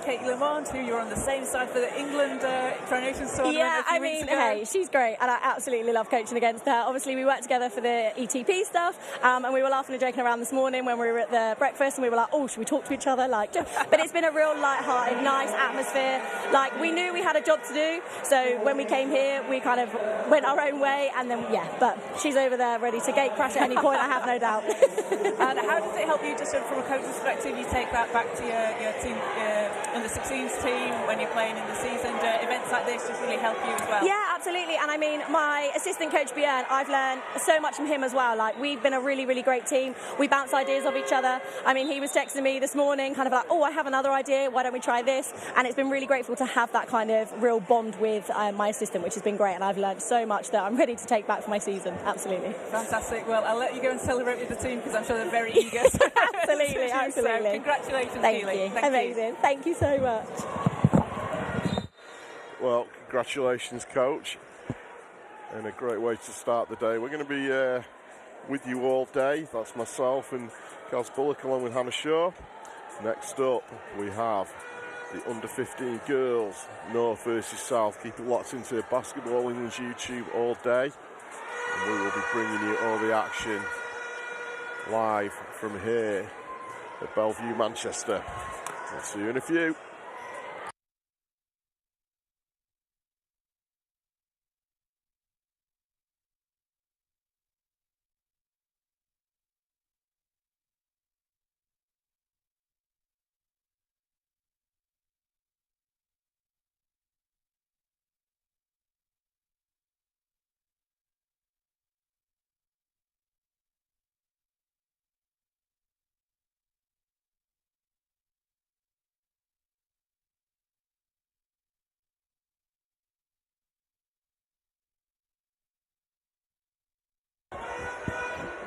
Katie Lamont, who you're on the same side for the England Tri-Nations tournament? Yeah, I mean, hey, she's great, and I absolutely love coaching against her. Obviously, we worked together for the ETP stuff, and we were laughing and joking around this morning when we were at the breakfast, and we were like, oh, should we talk to each other? But it's been a real light-hearted, nice atmosphere. We knew we had a job to do, so when we came here, we kind of went our own way, and then but she's over there ready to gate crash at any point, I have no doubt. And how does it help you, just from a coach's perspective, you take that back to your team, under 16s team when you're playing in the season? Do events like this just really help you as well? Yeah, absolutely. And I mean, my assistant coach Björn, I've learned so much from him as well. We've been a really, really great team. We bounce ideas off each other. I mean, he was texting me this morning kind of like, oh, I have another idea, why don't we try this? And it's been really grateful to have that kind of real bond with my assistant, which has been great, and I've learned so much that I'm ready to take back for my season. Absolutely. Fantastic. Well, I'll let you go and celebrate with the team, because I'm sure they're very eager. Absolutely, absolutely. So, congratulations, Thank Keely. you. Amazing. Thank you so much. Well, congratulations, coach, and a great way to start the day. We're going to be with you all day. That's myself and Kaz Bullock along with Hannah Shaw. Next up, we have the under-15 girls, North versus South. Keep it locked into Basketball England's YouTube all day, and we will be bringing you all the action live from here at Bellevue, Manchester. I'll see you in a few.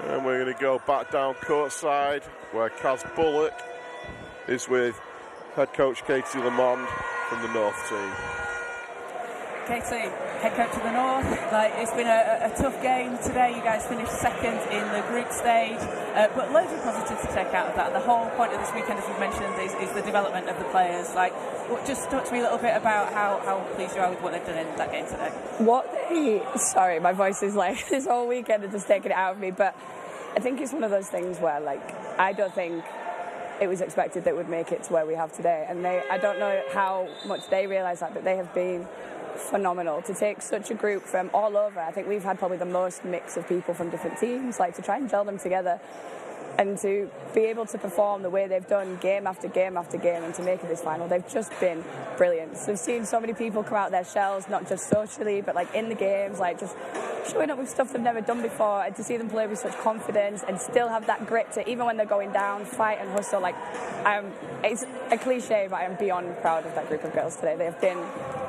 And we're going to go back down courtside where Kaz Bullock is with head coach Katie Lamont from the North team. Katie, head coach of the North, it's been a tough game today. You guys finished second in the group stage, but loads of positives to take out of that. And the whole point of this weekend, as we've mentioned, is the development of the players. Just talk to me a little bit about how pleased you are with what they've done in that game today. Sorry, my voice is this whole weekend has just taken it out of me, but I think it's one of those things where I don't think it was expected that we'd make it to where we have today, and I don't know how much they realise that, but they have been phenomenal to take such a group from all over. I think we've had probably the most mix of people from different teams, to try and gel them together and to be able to perform the way they've done game after game after game and to make it this final. They've just been brilliant. So we've seen so many people come out their shells, not just socially, but in the games, just showing up with stuff they've never done before, and to see them play with such confidence and still have that grit to, even when they're going down, fight and hustle. It's a cliche, but I am beyond proud of that group of girls today. They have been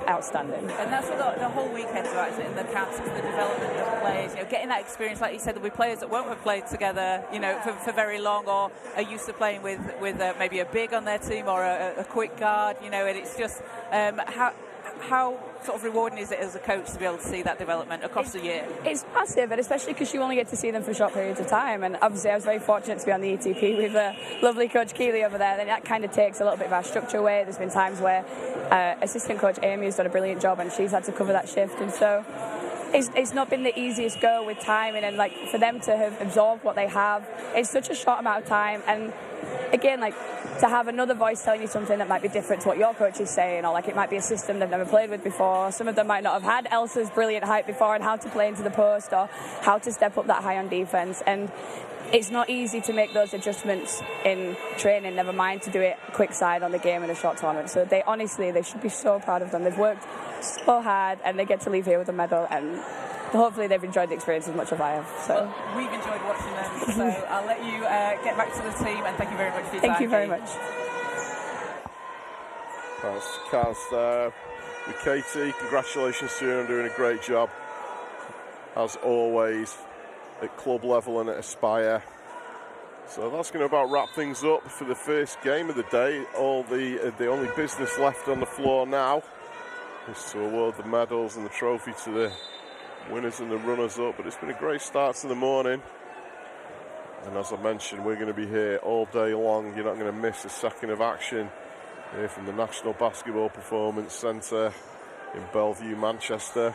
outstanding. And that's what the whole weekend's about, isn't it? In the camps, it's the development of players, getting that experience. Like you said, there'll be players that won't have played together, for very long, or are used to playing with maybe a big on their team or a quick guard, and it's just how sort of rewarding is it as a coach to be able to see that development across the year? It's massive, and especially because you only get to see them for short periods of time. And obviously, I was very fortunate to be on the ETP with a lovely coach Keeley over there. Then that kind of takes a little bit of our structure away. There's been times where assistant coach Amy has done a brilliant job, and she's had to cover that shift, and so. It's not been the easiest go with timing, and like for them to have absorbed what they have, it's such a short amount of time. And again, like to have another voice telling you something that might be different to what your coach is saying, or like it might be a system they've never played with before. Some of them might not have had Elsa's brilliant height before and how to play into the post or how to step up that high on defence. And it's not easy to make those adjustments in training, never mind to do it quick side on the game in a short tournament. So they should be so proud of them. They've worked so hard and they get to leave here with a medal, and hopefully they've enjoyed the experience as much as I have. So well, we've enjoyed watching them, so I'll let you get back to the team, and thank you very much for your time. Thank you very much. That's Kaz there with Katie. Congratulations to you on doing a great job, as always, at club level and at Aspire. So that's going to about wrap things up for the first game of the day. The only business left on the floor now is to award the medals and the trophy to the winners and the runners-up. But it's been a great start to the morning. And as I mentioned, we're going to be here all day long. You're not going to miss a second of action here from the National Basketball Performance Centre in Bellevue, Manchester.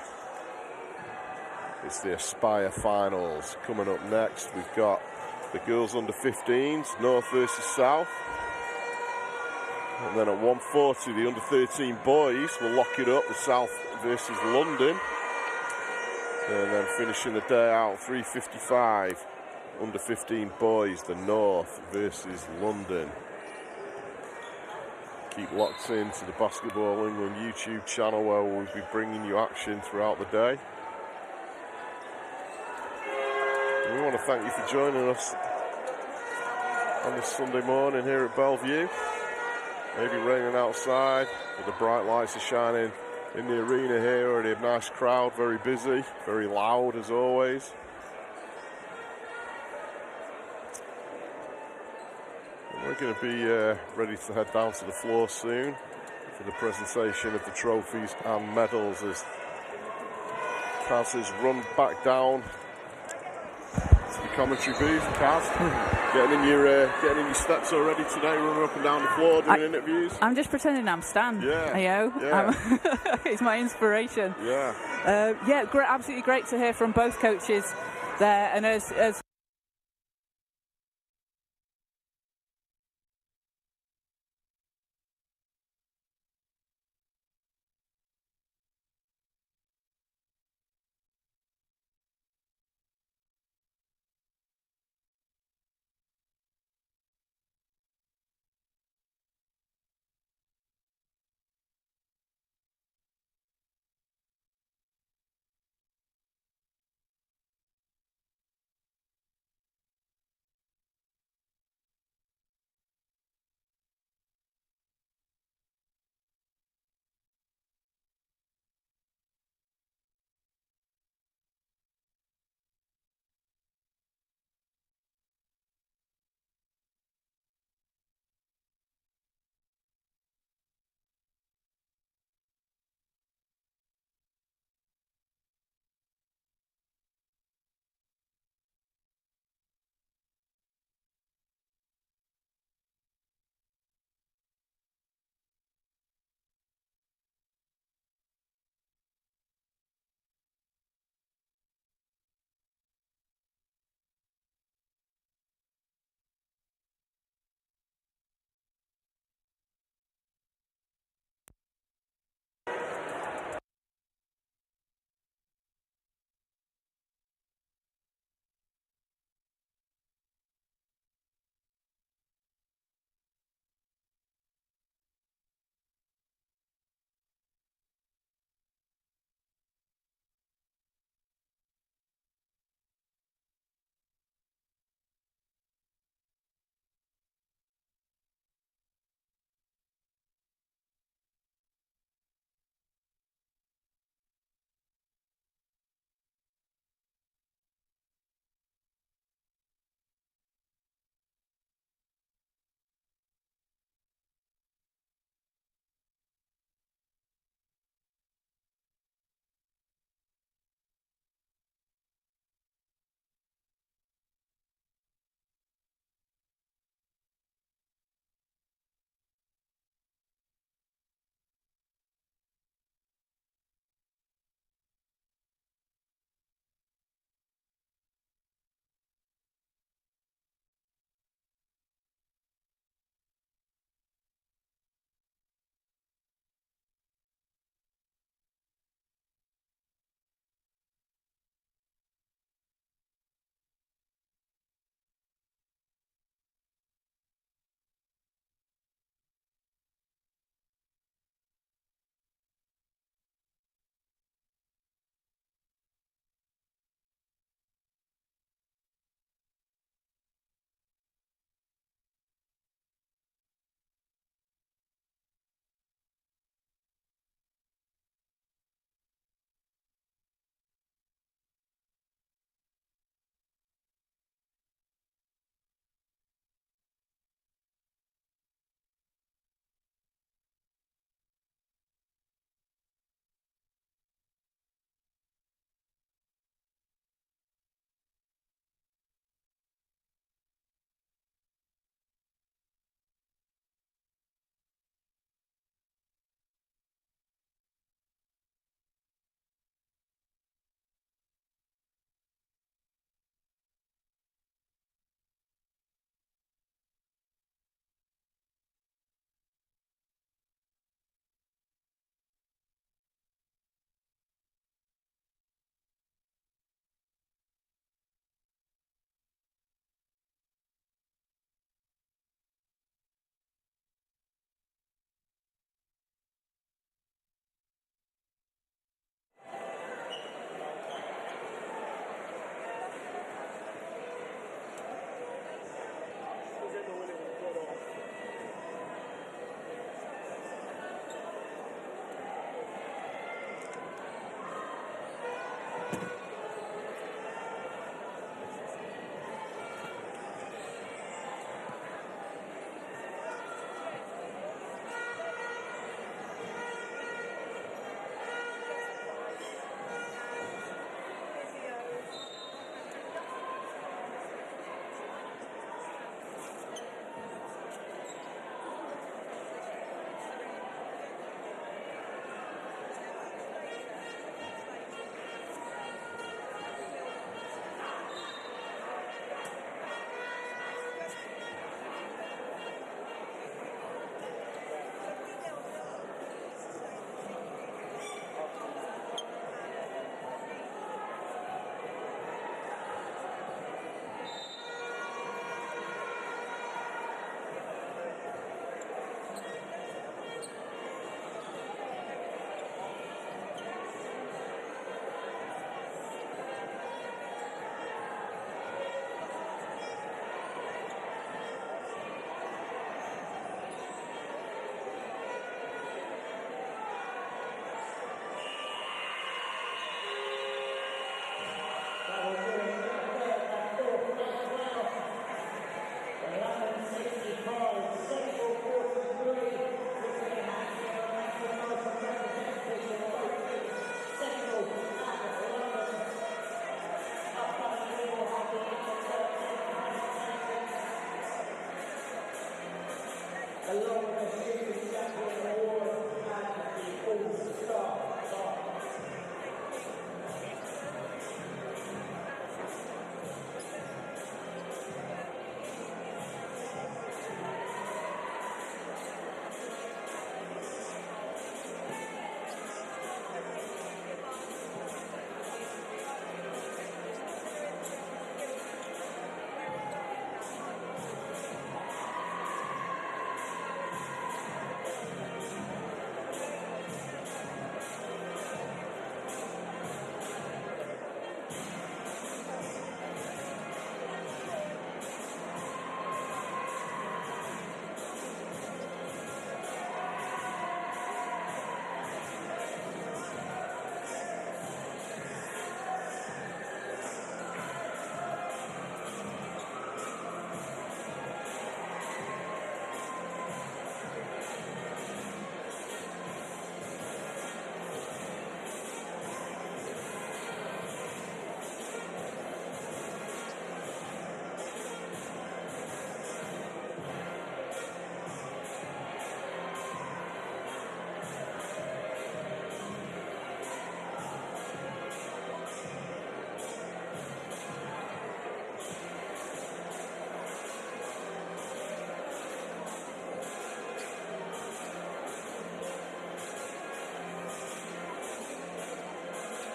It's the Aspire Finals. Coming up next, we've got the girls under 15s, North versus South. And then at 1:40, the under 13 boys will lock it up, the South versus London. And then finishing the day out, 3:55, under 15 boys, the North versus London. Keep locked in to the Basketball England YouTube channel, where we'll be bringing you action throughout the day. And we want to thank you for joining us on this Sunday morning here at Bellevue. Maybe raining outside, but the bright lights are shining in the arena here. Already a nice crowd, very busy, very loud as always. And we're going to be ready to head down to the floor soon for the presentation of the trophies and medals, as Kaz has run back down to the commentary booth. Kaz, getting in your steps already today, running up and down the floor, doing interviews. I'm just pretending I'm Stan. Yeah. It's my inspiration. Yeah. Great, absolutely great to hear from both coaches there. And as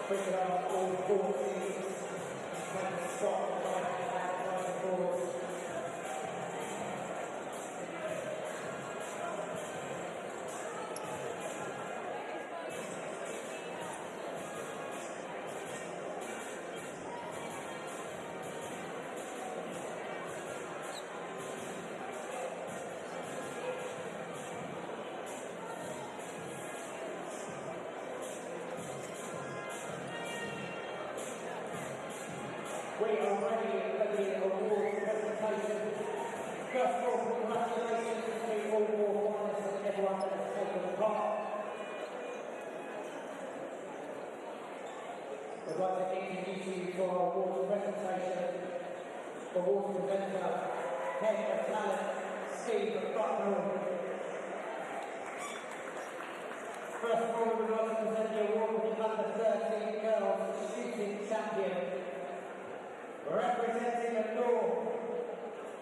bring it up all 4 teams and the spot outside the boards. We are ready for the award presentation. First of all, congratulations to all 4 finalists and everyone that has taken part. We'd like to introduce you to our awards presentation. Awards presenter, Head of Talent, Steve Bucknell. First of all, we'd like to present the award for the Under 13 Girls Shooting Champion. Representing the North,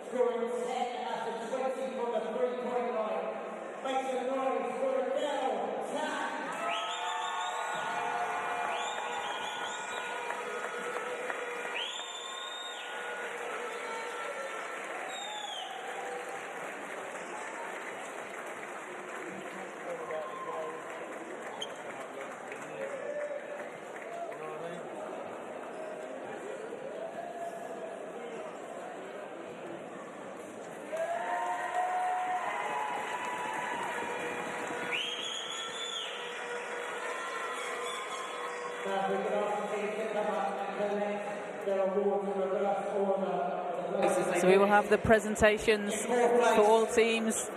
scoring 10 after 20 from the 3-point line. Make some noise for Adele Tan. Now we can ask the So we will have the presentations for all teams.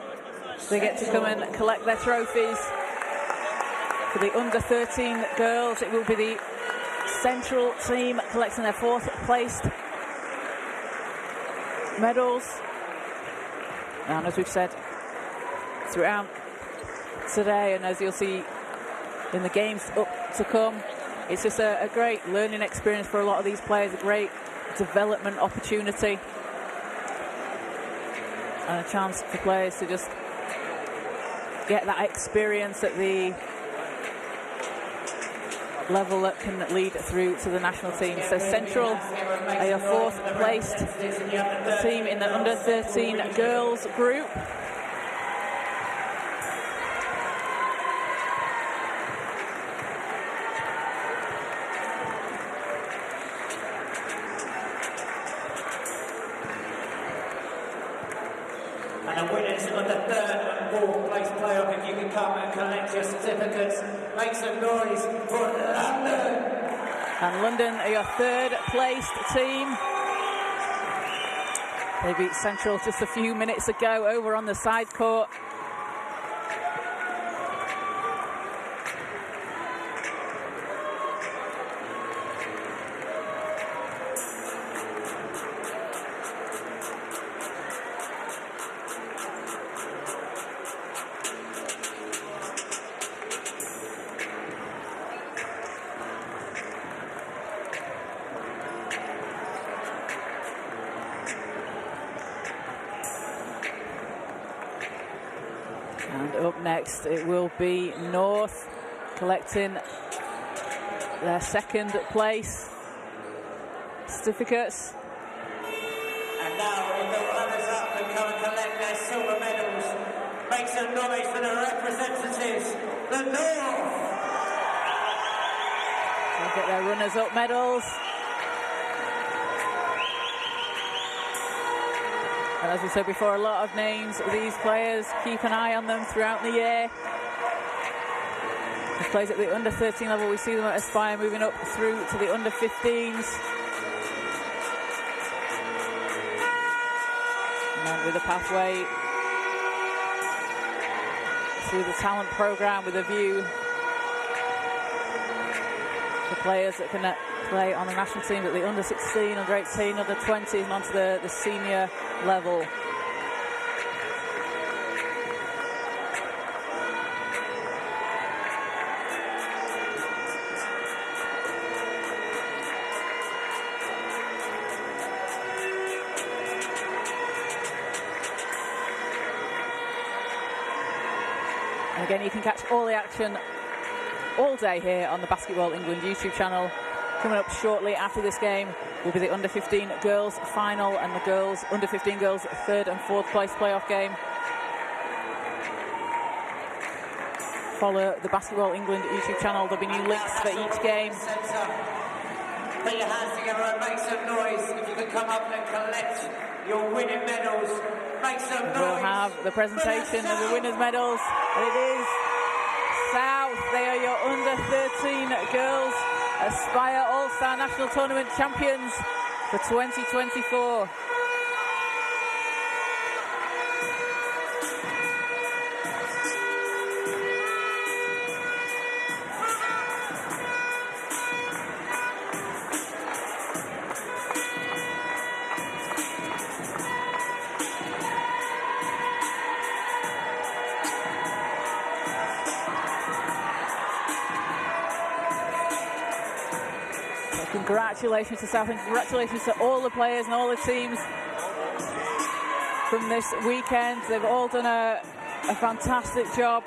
They get to come and collect their trophies. For the under 13 girls, it will be the central team collecting their 4th placed medals. And as we've said throughout today, and as you'll see in the games up to come, it's just a great learning experience for a lot of these players, a great development opportunity, and a chance for players to just get that experience at the level that can lead through to the national team. So Central are your 4th placed team in the under 13 girls group. And the winners of the 3rd and 4th place playoff, if you can come and collect your certificates, make some noise for London. And London are your 3rd placed team. They beat Central just a few minutes ago over on the side court. And up next, it will be North collecting their 2nd place certificates. And now, if the runners-up can come and collect their silver medals, make some noise for the representatives, the North. They'll get their runners-up medals. And as we said before, a lot of names of these players, keep an eye on them throughout the year. These players at the under 13 level, we see them at Aspire moving up through to the under 15s. And then with a pathway through the talent programme with a view for players that can play on the national team at the under 16, under 18, under 20s and onto the senior level. And again, you can catch all the action all day here on the Basketball England YouTube channel. Coming up shortly after this game will be the under 15 girls final and the girls under 15 girls 3rd and 4th place playoff game. Follow the Basketball England YouTube channel. There'll be new links for each game. Put your hands together and make some noise. If you can come up and collect your winning medals, make some noise. We'll have the presentation of the winners' medals, and it is South. They are your under 13 girls Aspire All-Star National Tournament champions for 2024. Congratulations to South and congratulations to all the players and all the teams from this weekend. They've all done a fantastic job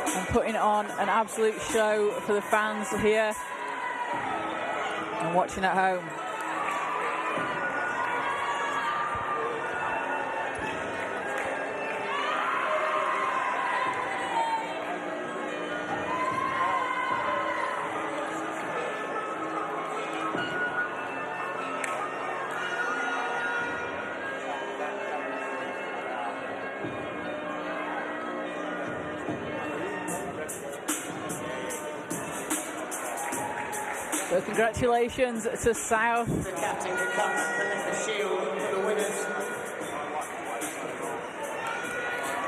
and putting on an absolute show for the fans here and watching at home. So congratulations to South. The captain can come and collect the shield for the winners.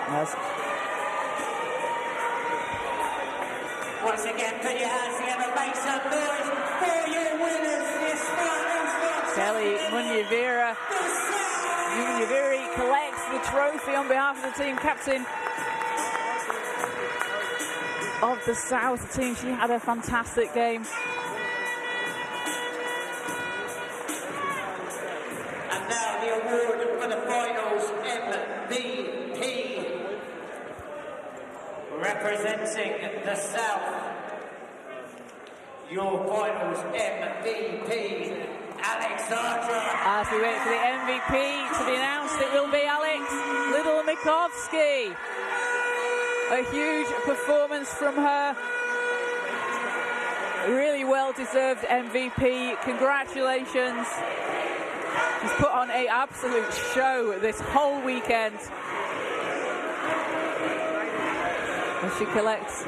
Yes. Once again, put your hands together, make some noise for your winners. The Aspire Kelly Munyavira. Munyaviri collects the trophy on behalf of the team captain of the South team. She had a fantastic game. And now the award for the finals MVP. Representing the South, your finals MVP, Alexandra. As we wait for the MVP to be announced, it will be Alex Little-Mikovsky. A huge performance from her. A really well-deserved MVP. Congratulations. She's put on an absolute show this whole weekend. And she collects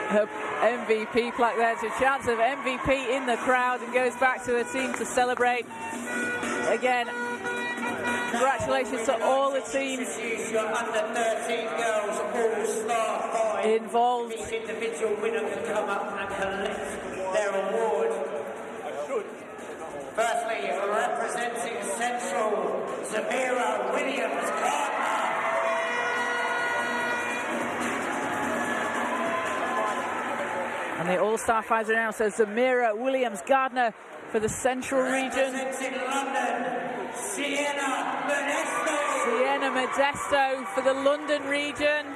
her MVP plaque there. It's a chance of MVP in the crowd and goes back to the team to celebrate. Again, congratulations to all the teams Your under 13 girls all-star 5. involved. Each individual winner can come up and collect their award. Firstly, representing Central, Zamira Williams-Gardner. And the All-Star 5 announced as Zamira Williams-Gardner for the Central region. Representing London, Sienna Modesto. Sienna Modesto for the London region.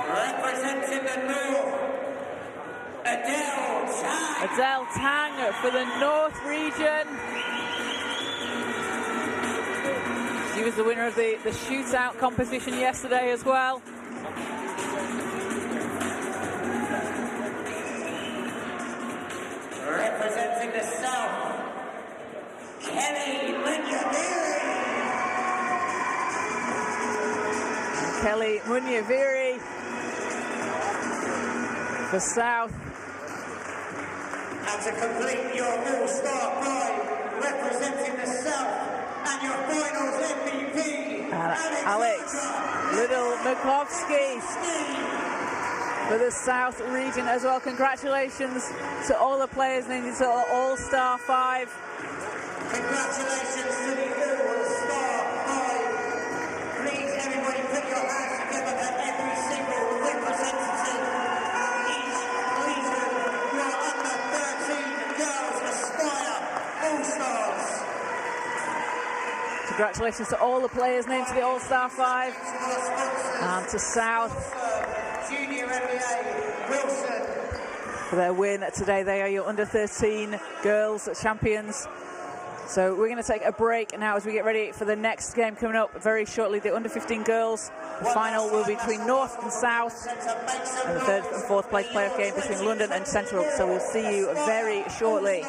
Representing the North, Adele Tang. Adele Tang for the North region. She was the winner of the shootout competition yesterday as well. Representing the South, Kelly Munyaviri. Kelly Munyaviri for South. And to complete your All-Star 5, representing the South and your finals MVP, Alex Little-Mikovsky for the South region as well. Congratulations to all the players named into All-Star 5. Congratulations to the All-Star 5. Please, everybody, put your hands together for every single representative of each region. Your under 13 girls Aspire All-Stars. Congratulations to all the players named to the All-Star 5 and to South Junior NBA Wilson for their win today. They are your under 13 girls champions. So we're going to take a break now as we get ready for the next game coming up very shortly. The under 15 girls. The final will be between North and South, and the third and fourth place playoff game between London and Central. So we'll see you very shortly.